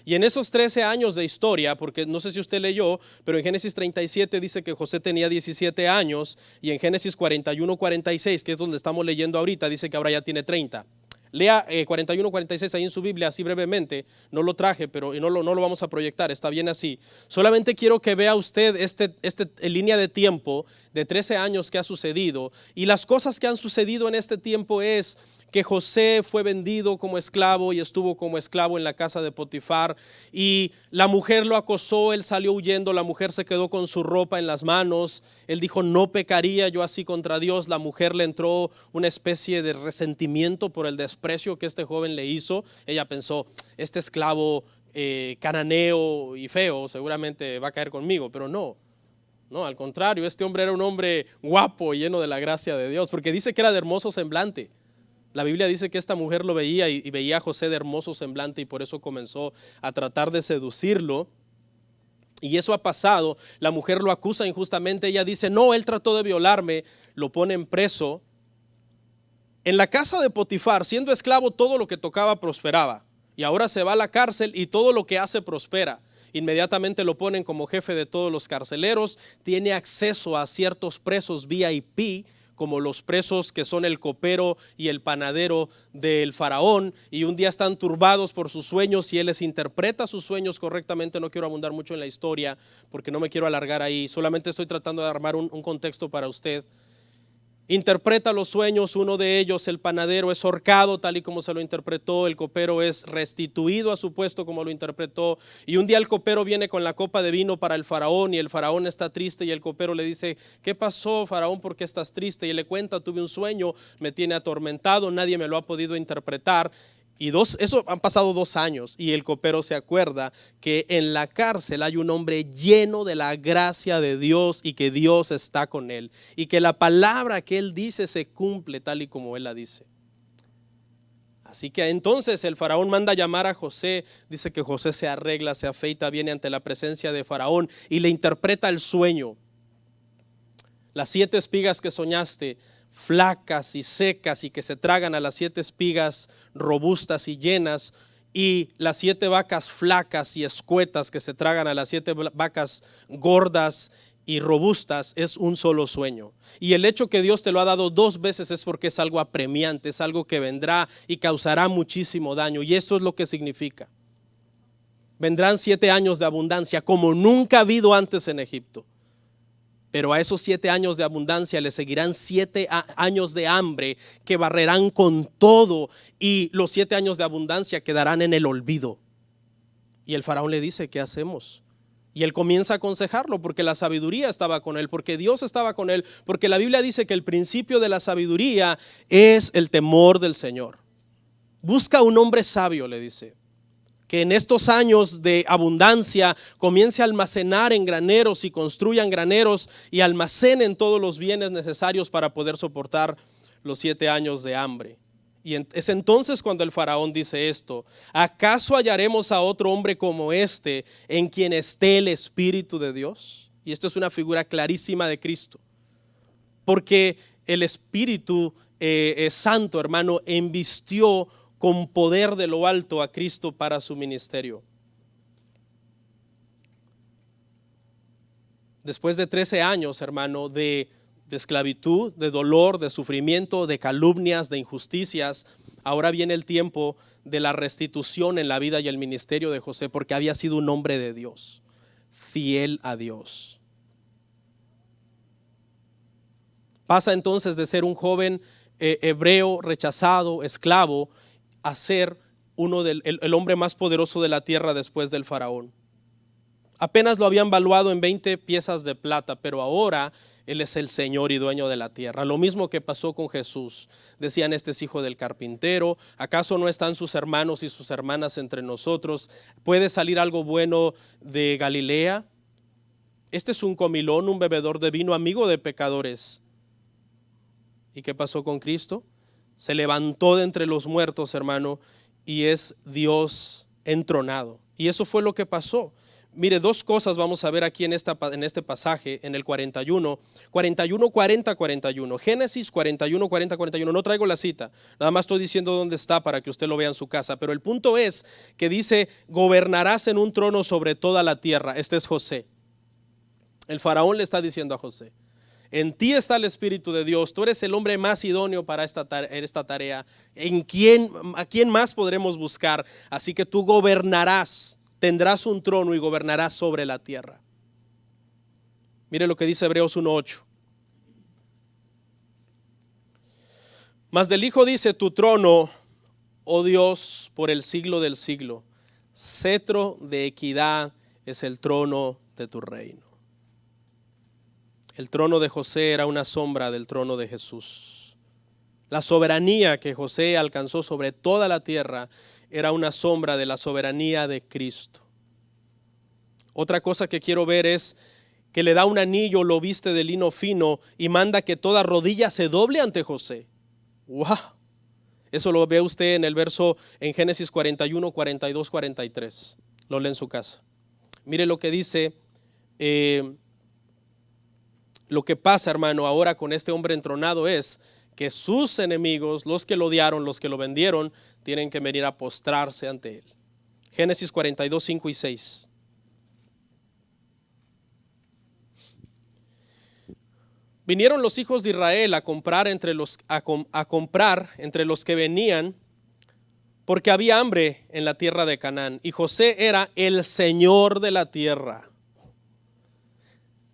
Y en esos 13 años de historia, porque no sé si usted leyó, pero en Génesis 37 dice que José tenía 17 años y en Génesis 41-46, que es donde estamos leyendo ahorita, dice que ahora ya tiene 30. Lea 41-46 ahí en su Biblia, así brevemente. No lo traje, pero no lo vamos a proyectar, está bien así. Solamente quiero que vea usted en línea de tiempo de 13 años que ha sucedido. Y las cosas que han sucedido en este tiempo es que José fue vendido como esclavo y estuvo como esclavo en la casa de Potifar, y la mujer lo acosó, él salió huyendo, la mujer se quedó con su ropa en las manos, él dijo, no pecaría yo así contra Dios. La mujer le entró una especie de resentimiento por el desprecio que este joven le hizo. Ella pensó, este esclavo cananeo y feo seguramente va a caer conmigo, pero no, al contrario, este hombre era un hombre guapo y lleno de la gracia de Dios, porque dice que era de hermoso semblante. La Biblia dice que esta mujer lo veía y veía a José de hermoso semblante y por eso comenzó a tratar de seducirlo. Y eso ha pasado. La mujer lo acusa injustamente. Ella dice, no, él trató de violarme. Lo ponen preso. En la casa de Potifar, siendo esclavo, todo lo que tocaba prosperaba. Y ahora se va a la cárcel y todo lo que hace prospera. Inmediatamente lo ponen como jefe de todos los carceleros. Tiene acceso a ciertos presos VIP, como los presos que son el copero y el panadero del faraón, y un día están turbados por sus sueños y él les interpreta sus sueños correctamente. No quiero abundar mucho en la historia porque no me quiero alargar ahí, solamente estoy tratando de armar un contexto para usted. Interpreta los sueños, uno de ellos, el panadero, es ahorcado tal y como se lo interpretó, el copero es restituido a su puesto como lo interpretó, y un día el copero viene con la copa de vino para el faraón y el faraón está triste y el copero le dice, ¿qué pasó, faraón? ¿Por qué estás triste? Y él le cuenta, tuve un sueño, me tiene atormentado, nadie me lo ha podido interpretar. Y eso han pasado 2 años y el copero se acuerda que en la cárcel hay un hombre lleno de la gracia de Dios y que Dios está con él y que la palabra que él dice se cumple tal y como él la dice. Así que entonces el faraón manda llamar a José, dice que José se arregla, se afeita, viene ante la presencia de faraón y le interpreta el sueño. Las 7 espigas que soñaste flacas y secas y que se tragan a las 7 espigas robustas y llenas, y las 7 vacas flacas y escuetas que se tragan a las 7 vacas gordas y robustas, es un solo sueño. Y el hecho que Dios te lo ha dado 2 veces es porque es algo apremiante, es algo que vendrá y causará muchísimo daño, y eso es lo que significa. Vendrán 7 años de abundancia como nunca ha habido antes en Egipto. Pero a esos 7 años de abundancia le seguirán 7 años de hambre que barrerán con todo, y los 7 años de abundancia quedarán en el olvido. Y el faraón le dice: ¿qué hacemos? Y él comienza a aconsejarlo, porque la sabiduría estaba con él, porque Dios estaba con él, porque la Biblia dice que el principio de la sabiduría es el temor del Señor. Busca un hombre sabio, le dice, que en estos años de abundancia comience a almacenar en graneros y construyan graneros y almacenen todos los bienes necesarios para poder soportar los 7 años de hambre. Y es entonces cuando el faraón dice esto: ¿acaso hallaremos a otro hombre como este en quien esté el Espíritu de Dios? Y esto es una figura clarísima de Cristo, porque el Espíritu Santo, hermano, envistió con poder de lo alto a Cristo para su ministerio. Después de 13 años, hermano, de esclavitud, de dolor, de sufrimiento, de calumnias, de injusticias, ahora viene el tiempo de la restitución en la vida y el ministerio de José, porque había sido un hombre de Dios, fiel a Dios. Pasa entonces de ser un joven hebreo rechazado, esclavo, a ser el hombre más poderoso de la tierra después del faraón. Apenas lo habían valuado en 20 piezas de plata, pero ahora él es el Señor y dueño de la tierra. Lo mismo que pasó con Jesús. Decían: este es hijo del carpintero. ¿Acaso no están sus hermanos y sus hermanas entre nosotros? ¿Puede salir algo bueno de Galilea? Este es un comilón, un bebedor de vino, amigo de pecadores. ¿Y qué pasó con Cristo? Se levantó de entre los muertos, hermano, y es Dios entronado. Y eso fue lo que pasó. Mire, 2 cosas vamos a ver aquí en este pasaje, en el 41, 40, 41. Génesis 41, 40, 41. No traigo la cita, nada más estoy diciendo dónde está para que usted lo vea en su casa. Pero el punto es que dice: gobernarás en un trono sobre toda la tierra. Este es José. El faraón le está diciendo a José: en ti está el Espíritu de Dios, tú eres el hombre más idóneo para esta tarea. ¿A quién más podremos buscar? Así que tú gobernarás, tendrás un trono y gobernarás sobre la tierra. Mire lo que dice Hebreos 1:8. Mas del Hijo dice: tu trono, oh Dios, por el siglo del siglo, cetro de equidad es el trono de tu reino. El trono de José era una sombra del trono de Jesús. La soberanía que José alcanzó sobre toda la tierra era una sombra de la soberanía de Cristo. Otra cosa que quiero ver es que le da un anillo, lo viste de lino fino y manda que toda rodilla se doble ante José. ¡Wow! Eso lo ve usted en el verso en Génesis 41, 42, 43. Lo lee en su casa. Mire lo que dice. Lo que pasa, hermano, ahora con este hombre entronado es que sus enemigos, los que lo odiaron, los que lo vendieron, tienen que venir a postrarse ante él. Génesis 42, 5 y 6. Vinieron los hijos de Israel a comprar entre los que venían, porque había hambre en la tierra de Canaán, y José era el señor de la tierra,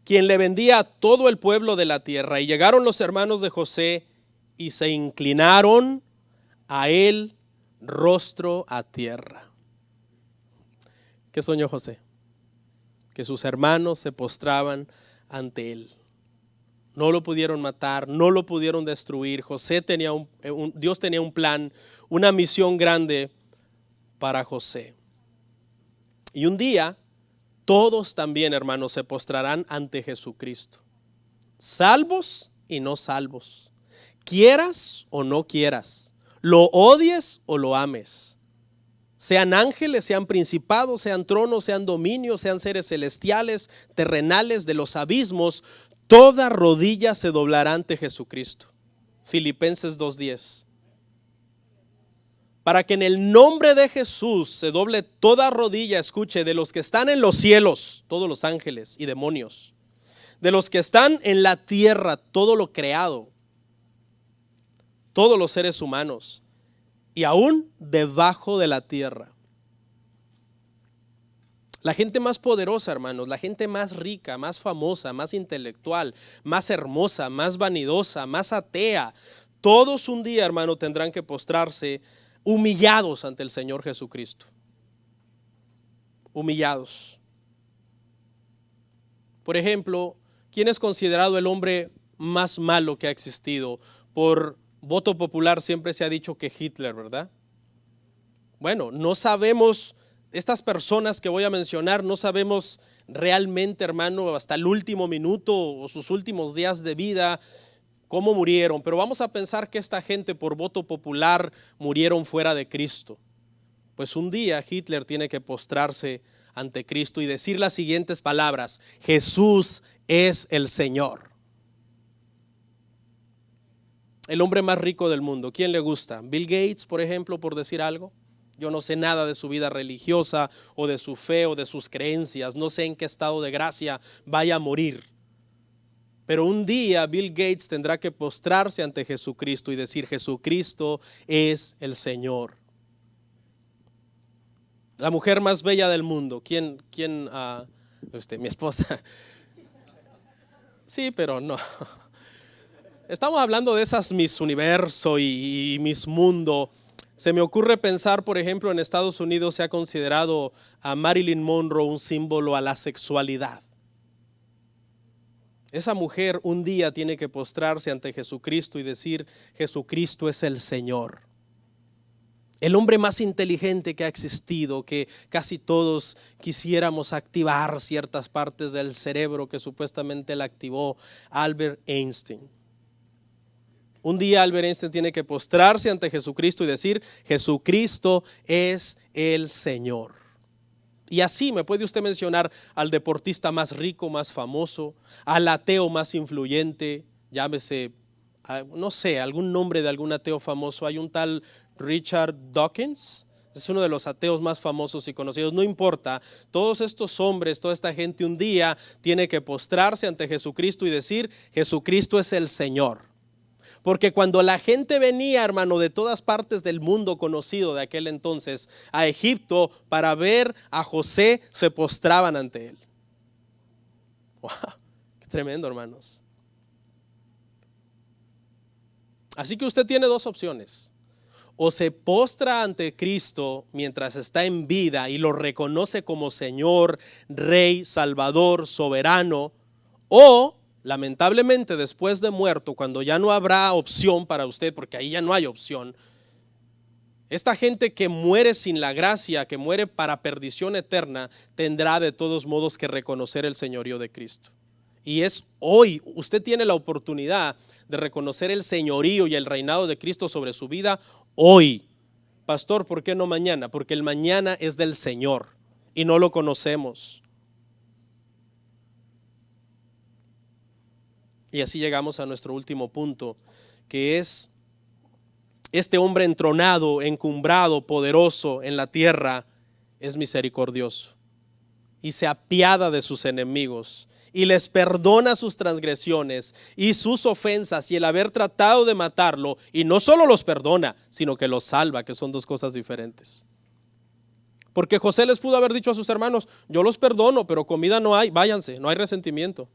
quien le vendía a todo el pueblo de la tierra. Y llegaron los hermanos de José y se inclinaron a él rostro a tierra. ¿Qué soñó José? Que sus hermanos se postraban ante él. No lo pudieron matar, no lo pudieron destruir. José tenía Dios tenía un plan, una misión grande para José. Y un día todos también, hermanos, se postrarán ante Jesucristo, salvos y no salvos, quieras o no quieras, lo odies o lo ames, sean ángeles, sean principados, sean tronos, sean dominios, sean seres celestiales, terrenales, de los abismos, toda rodilla se doblará ante Jesucristo. Filipenses 2:10. Para que en el nombre de Jesús se doble toda rodilla, escuche, de los que están en los cielos, todos los ángeles y demonios, de los que están en la tierra, todo lo creado, todos los seres humanos, y aún debajo de la tierra. La gente más poderosa, hermanos, la gente más rica, más famosa, más intelectual, más hermosa, más vanidosa, más atea, todos un día, hermano, tendrán que postrarse humillados ante el Señor Jesucristo. Humillados. Por ejemplo, ¿quién es considerado el hombre más malo que ha existido? Por voto popular siempre se ha dicho que Hitler, ¿verdad? Bueno, no sabemos, estas personas que voy a mencionar, no sabemos realmente, hermano, hasta el último minuto o sus últimos días de vida, cómo murieron, pero vamos a pensar que esta gente por voto popular murieron fuera de Cristo. Pues un día Hitler tiene que postrarse ante Cristo y decir las siguientes palabras: Jesús es el Señor. El hombre más rico del mundo, ¿quién le gusta? Bill Gates, por ejemplo, por decir algo. Yo no sé nada de su vida religiosa o de su fe o de sus creencias, no sé en qué estado de gracia vaya a morir. Pero un día Bill Gates tendrá que postrarse ante Jesucristo y decir: Jesucristo es el Señor. La mujer más bella del mundo, ¿quién? Mi esposa. Sí, pero no. Estamos hablando de esas Miss Universo y Miss Mundo. Se me ocurre pensar, por ejemplo, en Estados Unidos se ha considerado a Marilyn Monroe un símbolo a la sexualidad. Esa mujer un día tiene que postrarse ante Jesucristo y decir: Jesucristo es el Señor. El hombre más inteligente que ha existido, que casi todos quisiéramos activar ciertas partes del cerebro que supuestamente él activó, Albert Einstein. Un día Albert Einstein tiene que postrarse ante Jesucristo y decir: Jesucristo es el Señor. Y así me puede usted mencionar al deportista más rico, más famoso, al ateo más influyente, llámese, no sé, algún nombre de algún ateo famoso. Hay un tal Richard Dawkins, es uno de los ateos más famosos y conocidos. No importa, todos estos hombres, toda esta gente un día tiene que postrarse ante Jesucristo y decir: Jesucristo es el Señor. Porque cuando la gente venía, hermano, de todas partes del mundo conocido de aquel entonces a Egipto para ver a José, se postraban ante él. ¡Wow! ¡Qué tremendo, hermanos! Así que usted tiene dos opciones: o se postra ante Cristo mientras está en vida y lo reconoce como Señor, Rey, Salvador, soberano, o lamentablemente después de muerto, cuando ya no habrá opción para usted, porque ahí ya no hay opción, esta gente que muere sin la gracia, que muere para perdición eterna, tendrá de todos modos que reconocer el señorío de Cristo. Y es hoy, usted tiene la oportunidad de reconocer el señorío y el reinado de Cristo sobre su vida hoy. Pastor, ¿por qué no mañana? Porque el mañana es del Señor y no lo conocemos. Y así llegamos a nuestro último punto, que es: este hombre entronado, encumbrado, poderoso en la tierra, es misericordioso y se apiada de sus enemigos y les perdona sus transgresiones y sus ofensas y el haber tratado de matarlo, y no solo los perdona, sino que los salva, que son dos cosas diferentes. Porque José les pudo haber dicho a sus hermanos: yo los perdono, pero comida no hay, váyanse, no hay resentimiento.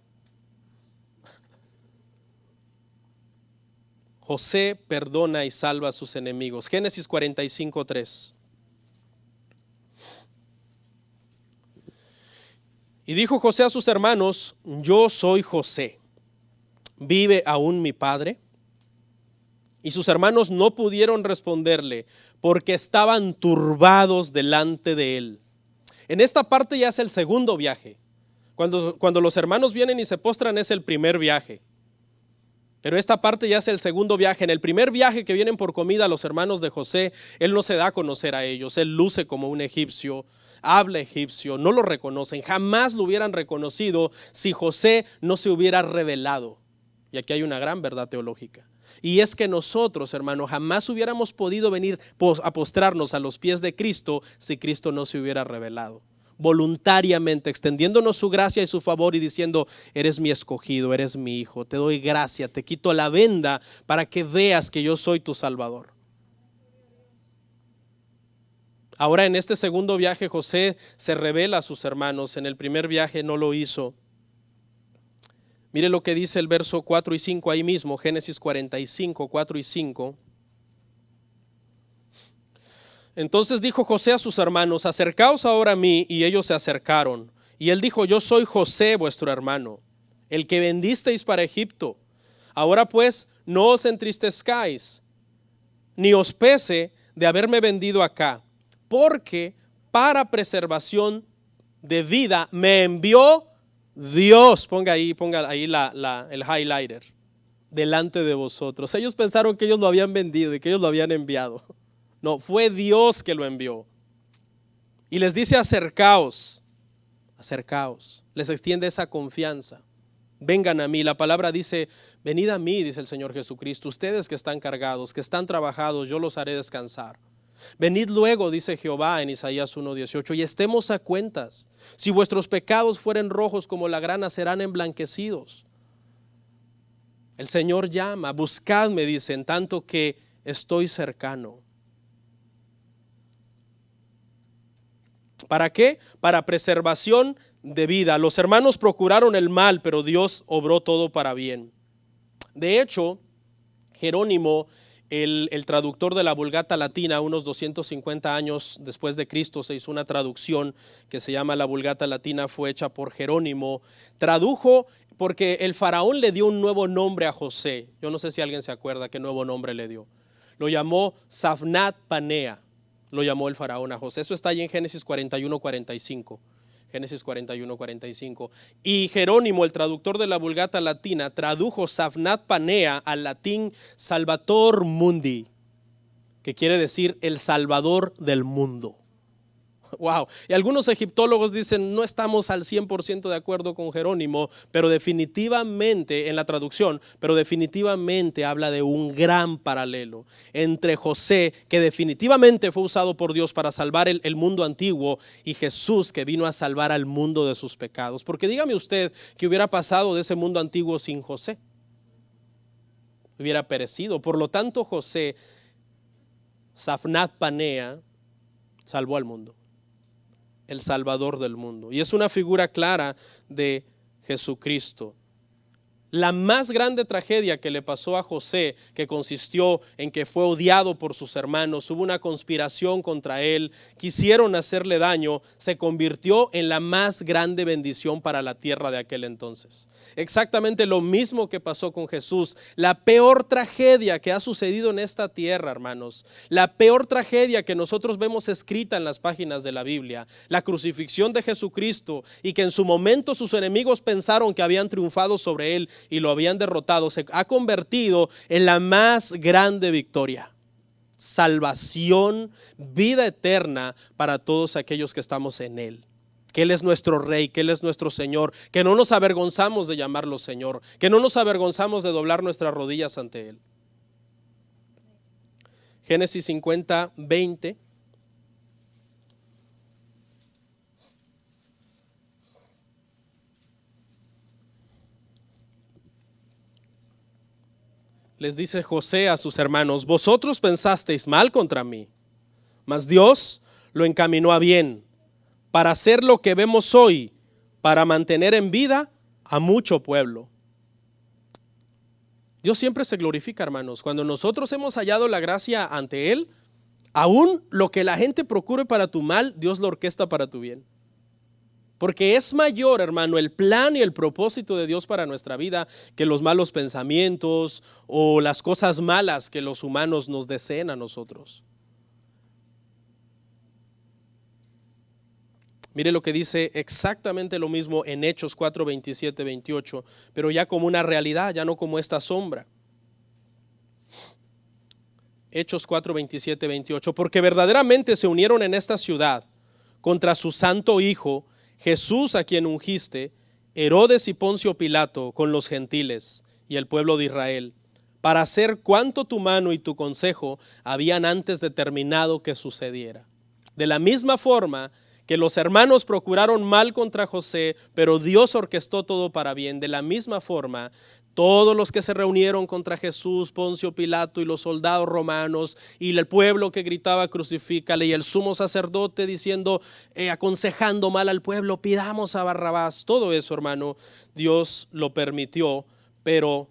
José perdona y salva a sus enemigos. Génesis 45:3. Y dijo José a sus hermanos: yo soy José, ¿vive aún mi padre? Y sus hermanos no pudieron responderle, porque estaban turbados delante de él. En esta parte ya es el segundo viaje. Cuando los hermanos vienen y se postran es el primer viaje. Pero esta parte ya es el segundo viaje. En el primer viaje que vienen por comida los hermanos de José, él no se da a conocer a ellos. Él luce como un egipcio, habla egipcio, no lo reconocen. Jamás lo hubieran reconocido si José no se hubiera revelado. Y aquí hay una gran verdad teológica. Y es que nosotros, hermano, jamás hubiéramos podido venir a postrarnos a los pies de Cristo si Cristo no se hubiera revelado. Voluntariamente extendiéndonos su gracia y su favor y diciendo: eres mi escogido, eres mi hijo, te doy gracia, te quito la venda para que veas que yo soy tu Salvador. Ahora, en este segundo viaje, José se revela a sus hermanos. En el primer viaje no lo hizo. Mire lo que dice el verso 4 y 5 ahí mismo, Génesis 45, 4 y 5. Entonces dijo José a sus hermanos: acercaos ahora a mí. Y ellos se acercaron. Y él dijo: yo soy José, vuestro hermano, el que vendisteis para Egipto. Ahora pues, no os entristezcáis, ni os pese de haberme vendido acá, porque para preservación de vida me envió Dios. Ponga ahí el highlighter, delante de vosotros. Ellos pensaron que ellos lo habían vendido y que ellos lo habían enviado. No, fue Dios que lo envió. Y les dice: acercaos, acercaos. Les extiende esa confianza. Vengan a mí. La palabra dice: venid a mí, dice el Señor Jesucristo, ustedes que están cargados, que están trabajados, yo los haré descansar. Venid luego, dice Jehová en Isaías 1:18, y estemos a cuentas. Si vuestros pecados fueren rojos como la grana, serán emblanquecidos. El Señor llama: buscadme, dice, en tanto que estoy cercano. ¿Para qué? Para preservación de vida. Los hermanos procuraron el mal, pero Dios obró todo para bien. De hecho, Jerónimo, el traductor de la Vulgata Latina, unos 250 años después de Cristo, se hizo una traducción que se llama la Vulgata Latina, fue hecha por Jerónimo. Tradujo porque el faraón le dio un nuevo nombre a José. Yo no sé si alguien se acuerda qué nuevo nombre le dio. Lo llamó Safnat Panea. Lo llamó el faraón a José. Eso está ahí en Génesis 41:45. Génesis 41:45. Y Jerónimo, el traductor de la Vulgata Latina, tradujo Safnat Panea al latín Salvator Mundi, que quiere decir el Salvador del mundo. Wow. Y algunos egiptólogos dicen: no estamos al 100% de acuerdo con Jerónimo, pero definitivamente, en la traducción, pero definitivamente habla de un gran paralelo entre José, que definitivamente fue usado por Dios para salvar el mundo antiguo, y Jesús, que vino a salvar al mundo de sus pecados. Porque dígame usted qué hubiera pasado de ese mundo antiguo sin José. Hubiera perecido. Por lo tanto, José, Safnat Panea, salvó al mundo, el Salvador del mundo. Y es una figura clara de Jesucristo. La más grande tragedia que le pasó a José, que consistió en que fue odiado por sus hermanos, hubo una conspiración contra él, quisieron hacerle daño, se convirtió en la más grande bendición para la tierra de aquel entonces. Exactamente lo mismo que pasó con Jesús. La peor tragedia que ha sucedido en esta tierra, hermanos, la peor tragedia que nosotros vemos escrita en las páginas de la Biblia, la crucifixión de Jesucristo, y que en su momento sus enemigos pensaron que habían triunfado sobre él y lo habían derrotado, se ha convertido en la más grande victoria. Salvación, vida eterna para todos aquellos que estamos en él. Que Él es nuestro Rey, que Él es nuestro Señor, que no nos avergonzamos de llamarlo Señor, que no nos avergonzamos de doblar nuestras rodillas ante Él. Génesis 50:20. Les dice José a sus hermanos: vosotros pensasteis mal contra mí, mas Dios lo encaminó a bien, para hacer lo que vemos hoy, para mantener en vida a mucho pueblo. Dios siempre se glorifica, hermanos. Cuando nosotros hemos hallado la gracia ante Él, aún lo que la gente procure para tu mal, Dios lo orquesta para tu bien. Porque es mayor, hermano, el plan y el propósito de Dios para nuestra vida que los malos pensamientos o las cosas malas que los humanos nos deseen a nosotros. Mire lo que dice exactamente lo mismo en Hechos 4:27-28, pero ya como una realidad, ya no como esta sombra. Hechos 4:27-28, porque verdaderamente se unieron en esta ciudad contra su santo Hijo, Jesús, a quien ungiste, Herodes y Poncio Pilato, con los gentiles y el pueblo de Israel, para hacer cuanto tu mano y tu consejo habían antes determinado que sucediera. De la misma forma que los hermanos procuraron mal contra José, pero Dios orquestó todo para bien, de la misma forma todos los que se reunieron contra Jesús, Poncio Pilato y los soldados romanos y el pueblo que gritaba crucifícale y el sumo sacerdote diciendo, aconsejando mal al pueblo, pidamos a Barrabás, todo eso, hermano, Dios lo permitió, pero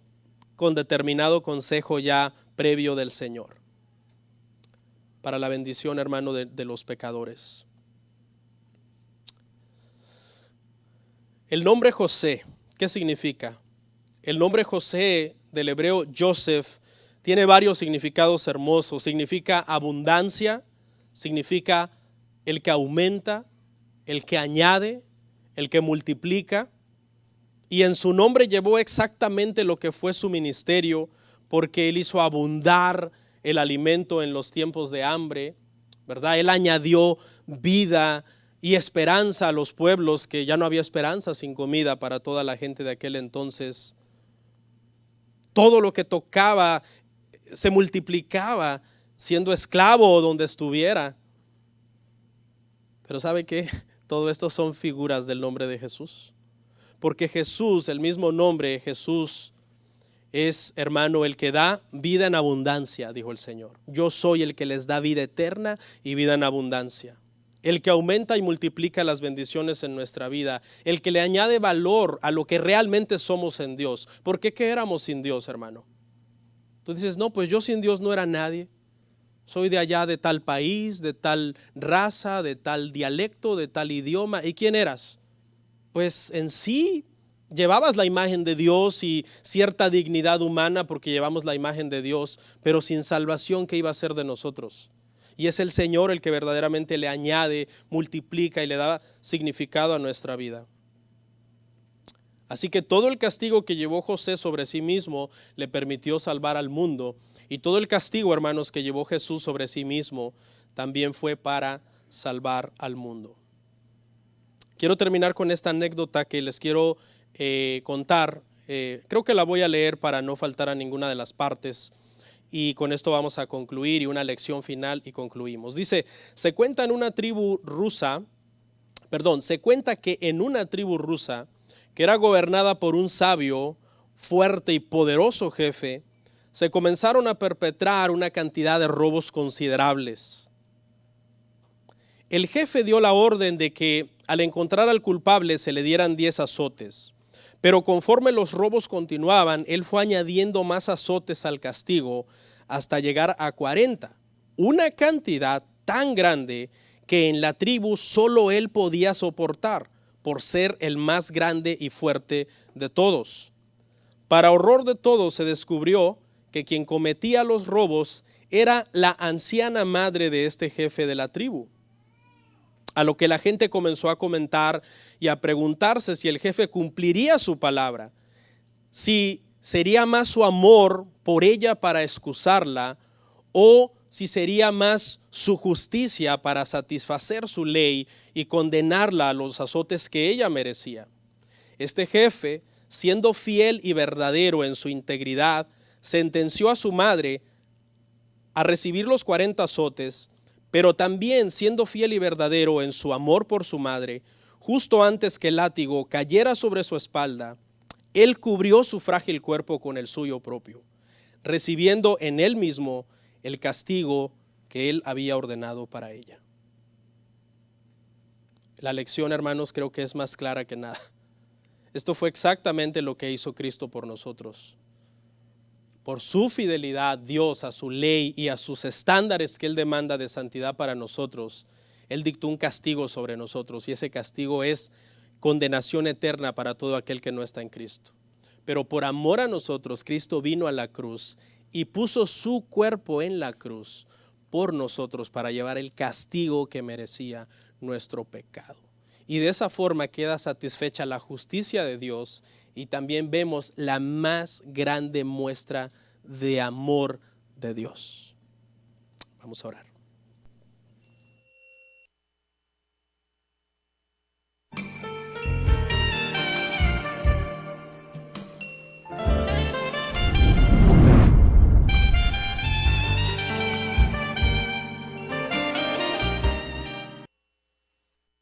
con determinado consejo ya previo del Señor, para la bendición, hermano, de los pecadores. El nombre José, ¿qué significa? El nombre José del hebreo Joseph tiene varios significados hermosos. Significa abundancia, significa el que aumenta, el que añade, el que multiplica. Y en su nombre llevó exactamente lo que fue su ministerio, porque él hizo abundar el alimento en los tiempos de hambre, ¿verdad? Él añadió vida y esperanza a los pueblos, que ya no había esperanza sin comida para toda la gente de aquel entonces. Todo lo que tocaba se multiplicaba, siendo esclavo donde estuviera. Pero ¿sabe qué? Todo esto son figuras del nombre de Jesús. Porque Jesús, el mismo nombre, Jesús, es, hermano, el que da vida en abundancia, dijo el Señor. Yo soy el que les da vida eterna y vida en abundancia. El que aumenta y multiplica las bendiciones en nuestra vida, el que le añade valor a lo que realmente somos en Dios. ¿Por qué éramos sin Dios, hermano? Tú dices, no, pues yo sin Dios no era nadie. Soy de allá, de tal país, de tal raza, de tal dialecto, de tal idioma. ¿Y quién eras? Pues en sí llevabas la imagen de Dios y cierta dignidad humana porque llevamos la imagen de Dios, pero sin salvación, ¿qué iba a ser de nosotros? Y es el Señor el que verdaderamente le añade, multiplica y le da significado a nuestra vida. Así que todo el castigo que llevó José sobre sí mismo le permitió salvar al mundo. Y todo el castigo, hermanos, que llevó Jesús sobre sí mismo también fue para salvar al mundo. Quiero terminar con esta anécdota que les quiero contar. Creo que la voy a leer para no faltar a ninguna de las partes. Y con esto vamos a concluir y una lección final y concluimos. Dice, se cuenta que en una tribu rusa que era gobernada por un sabio, fuerte y poderoso jefe, se comenzaron a perpetrar una cantidad de robos considerables. El jefe dio la orden de que al encontrar al culpable se le dieran 10 azotes. Pero conforme los robos continuaban, él fue añadiendo más azotes al castigo hasta llegar a 40. Una cantidad tan grande que en la tribu solo él podía soportar por ser el más grande y fuerte de todos. Para horror de todos se descubrió que quien cometía los robos era la anciana madre de este jefe de la tribu. A lo que la gente comenzó a comentar y a preguntarse si el jefe cumpliría su palabra, si sería más su amor por ella para excusarla o si sería más su justicia para satisfacer su ley y condenarla a los azotes que ella merecía. Este jefe, siendo fiel y verdadero en su integridad, sentenció a su madre a recibir los 40 azotes, pero también siendo fiel y verdadero en su amor por su madre, justo antes que el látigo cayera sobre su espalda, él cubrió su frágil cuerpo con el suyo propio, recibiendo en él mismo el castigo que él había ordenado para ella. La lección, hermanos, creo que es más clara que nada. Esto fue exactamente lo que hizo Cristo por nosotros. Por su fidelidad, Dios, a su ley y a sus estándares que Él demanda de santidad para nosotros, Él dictó un castigo sobre nosotros y ese castigo es condenación eterna para todo aquel que no está en Cristo. Pero por amor a nosotros, Cristo vino a la cruz y puso su cuerpo en la cruz por nosotros para llevar el castigo que merecía nuestro pecado. Y de esa forma queda satisfecha la justicia de Dios y también vemos la más grande muestra de amor de Dios. Vamos a orar.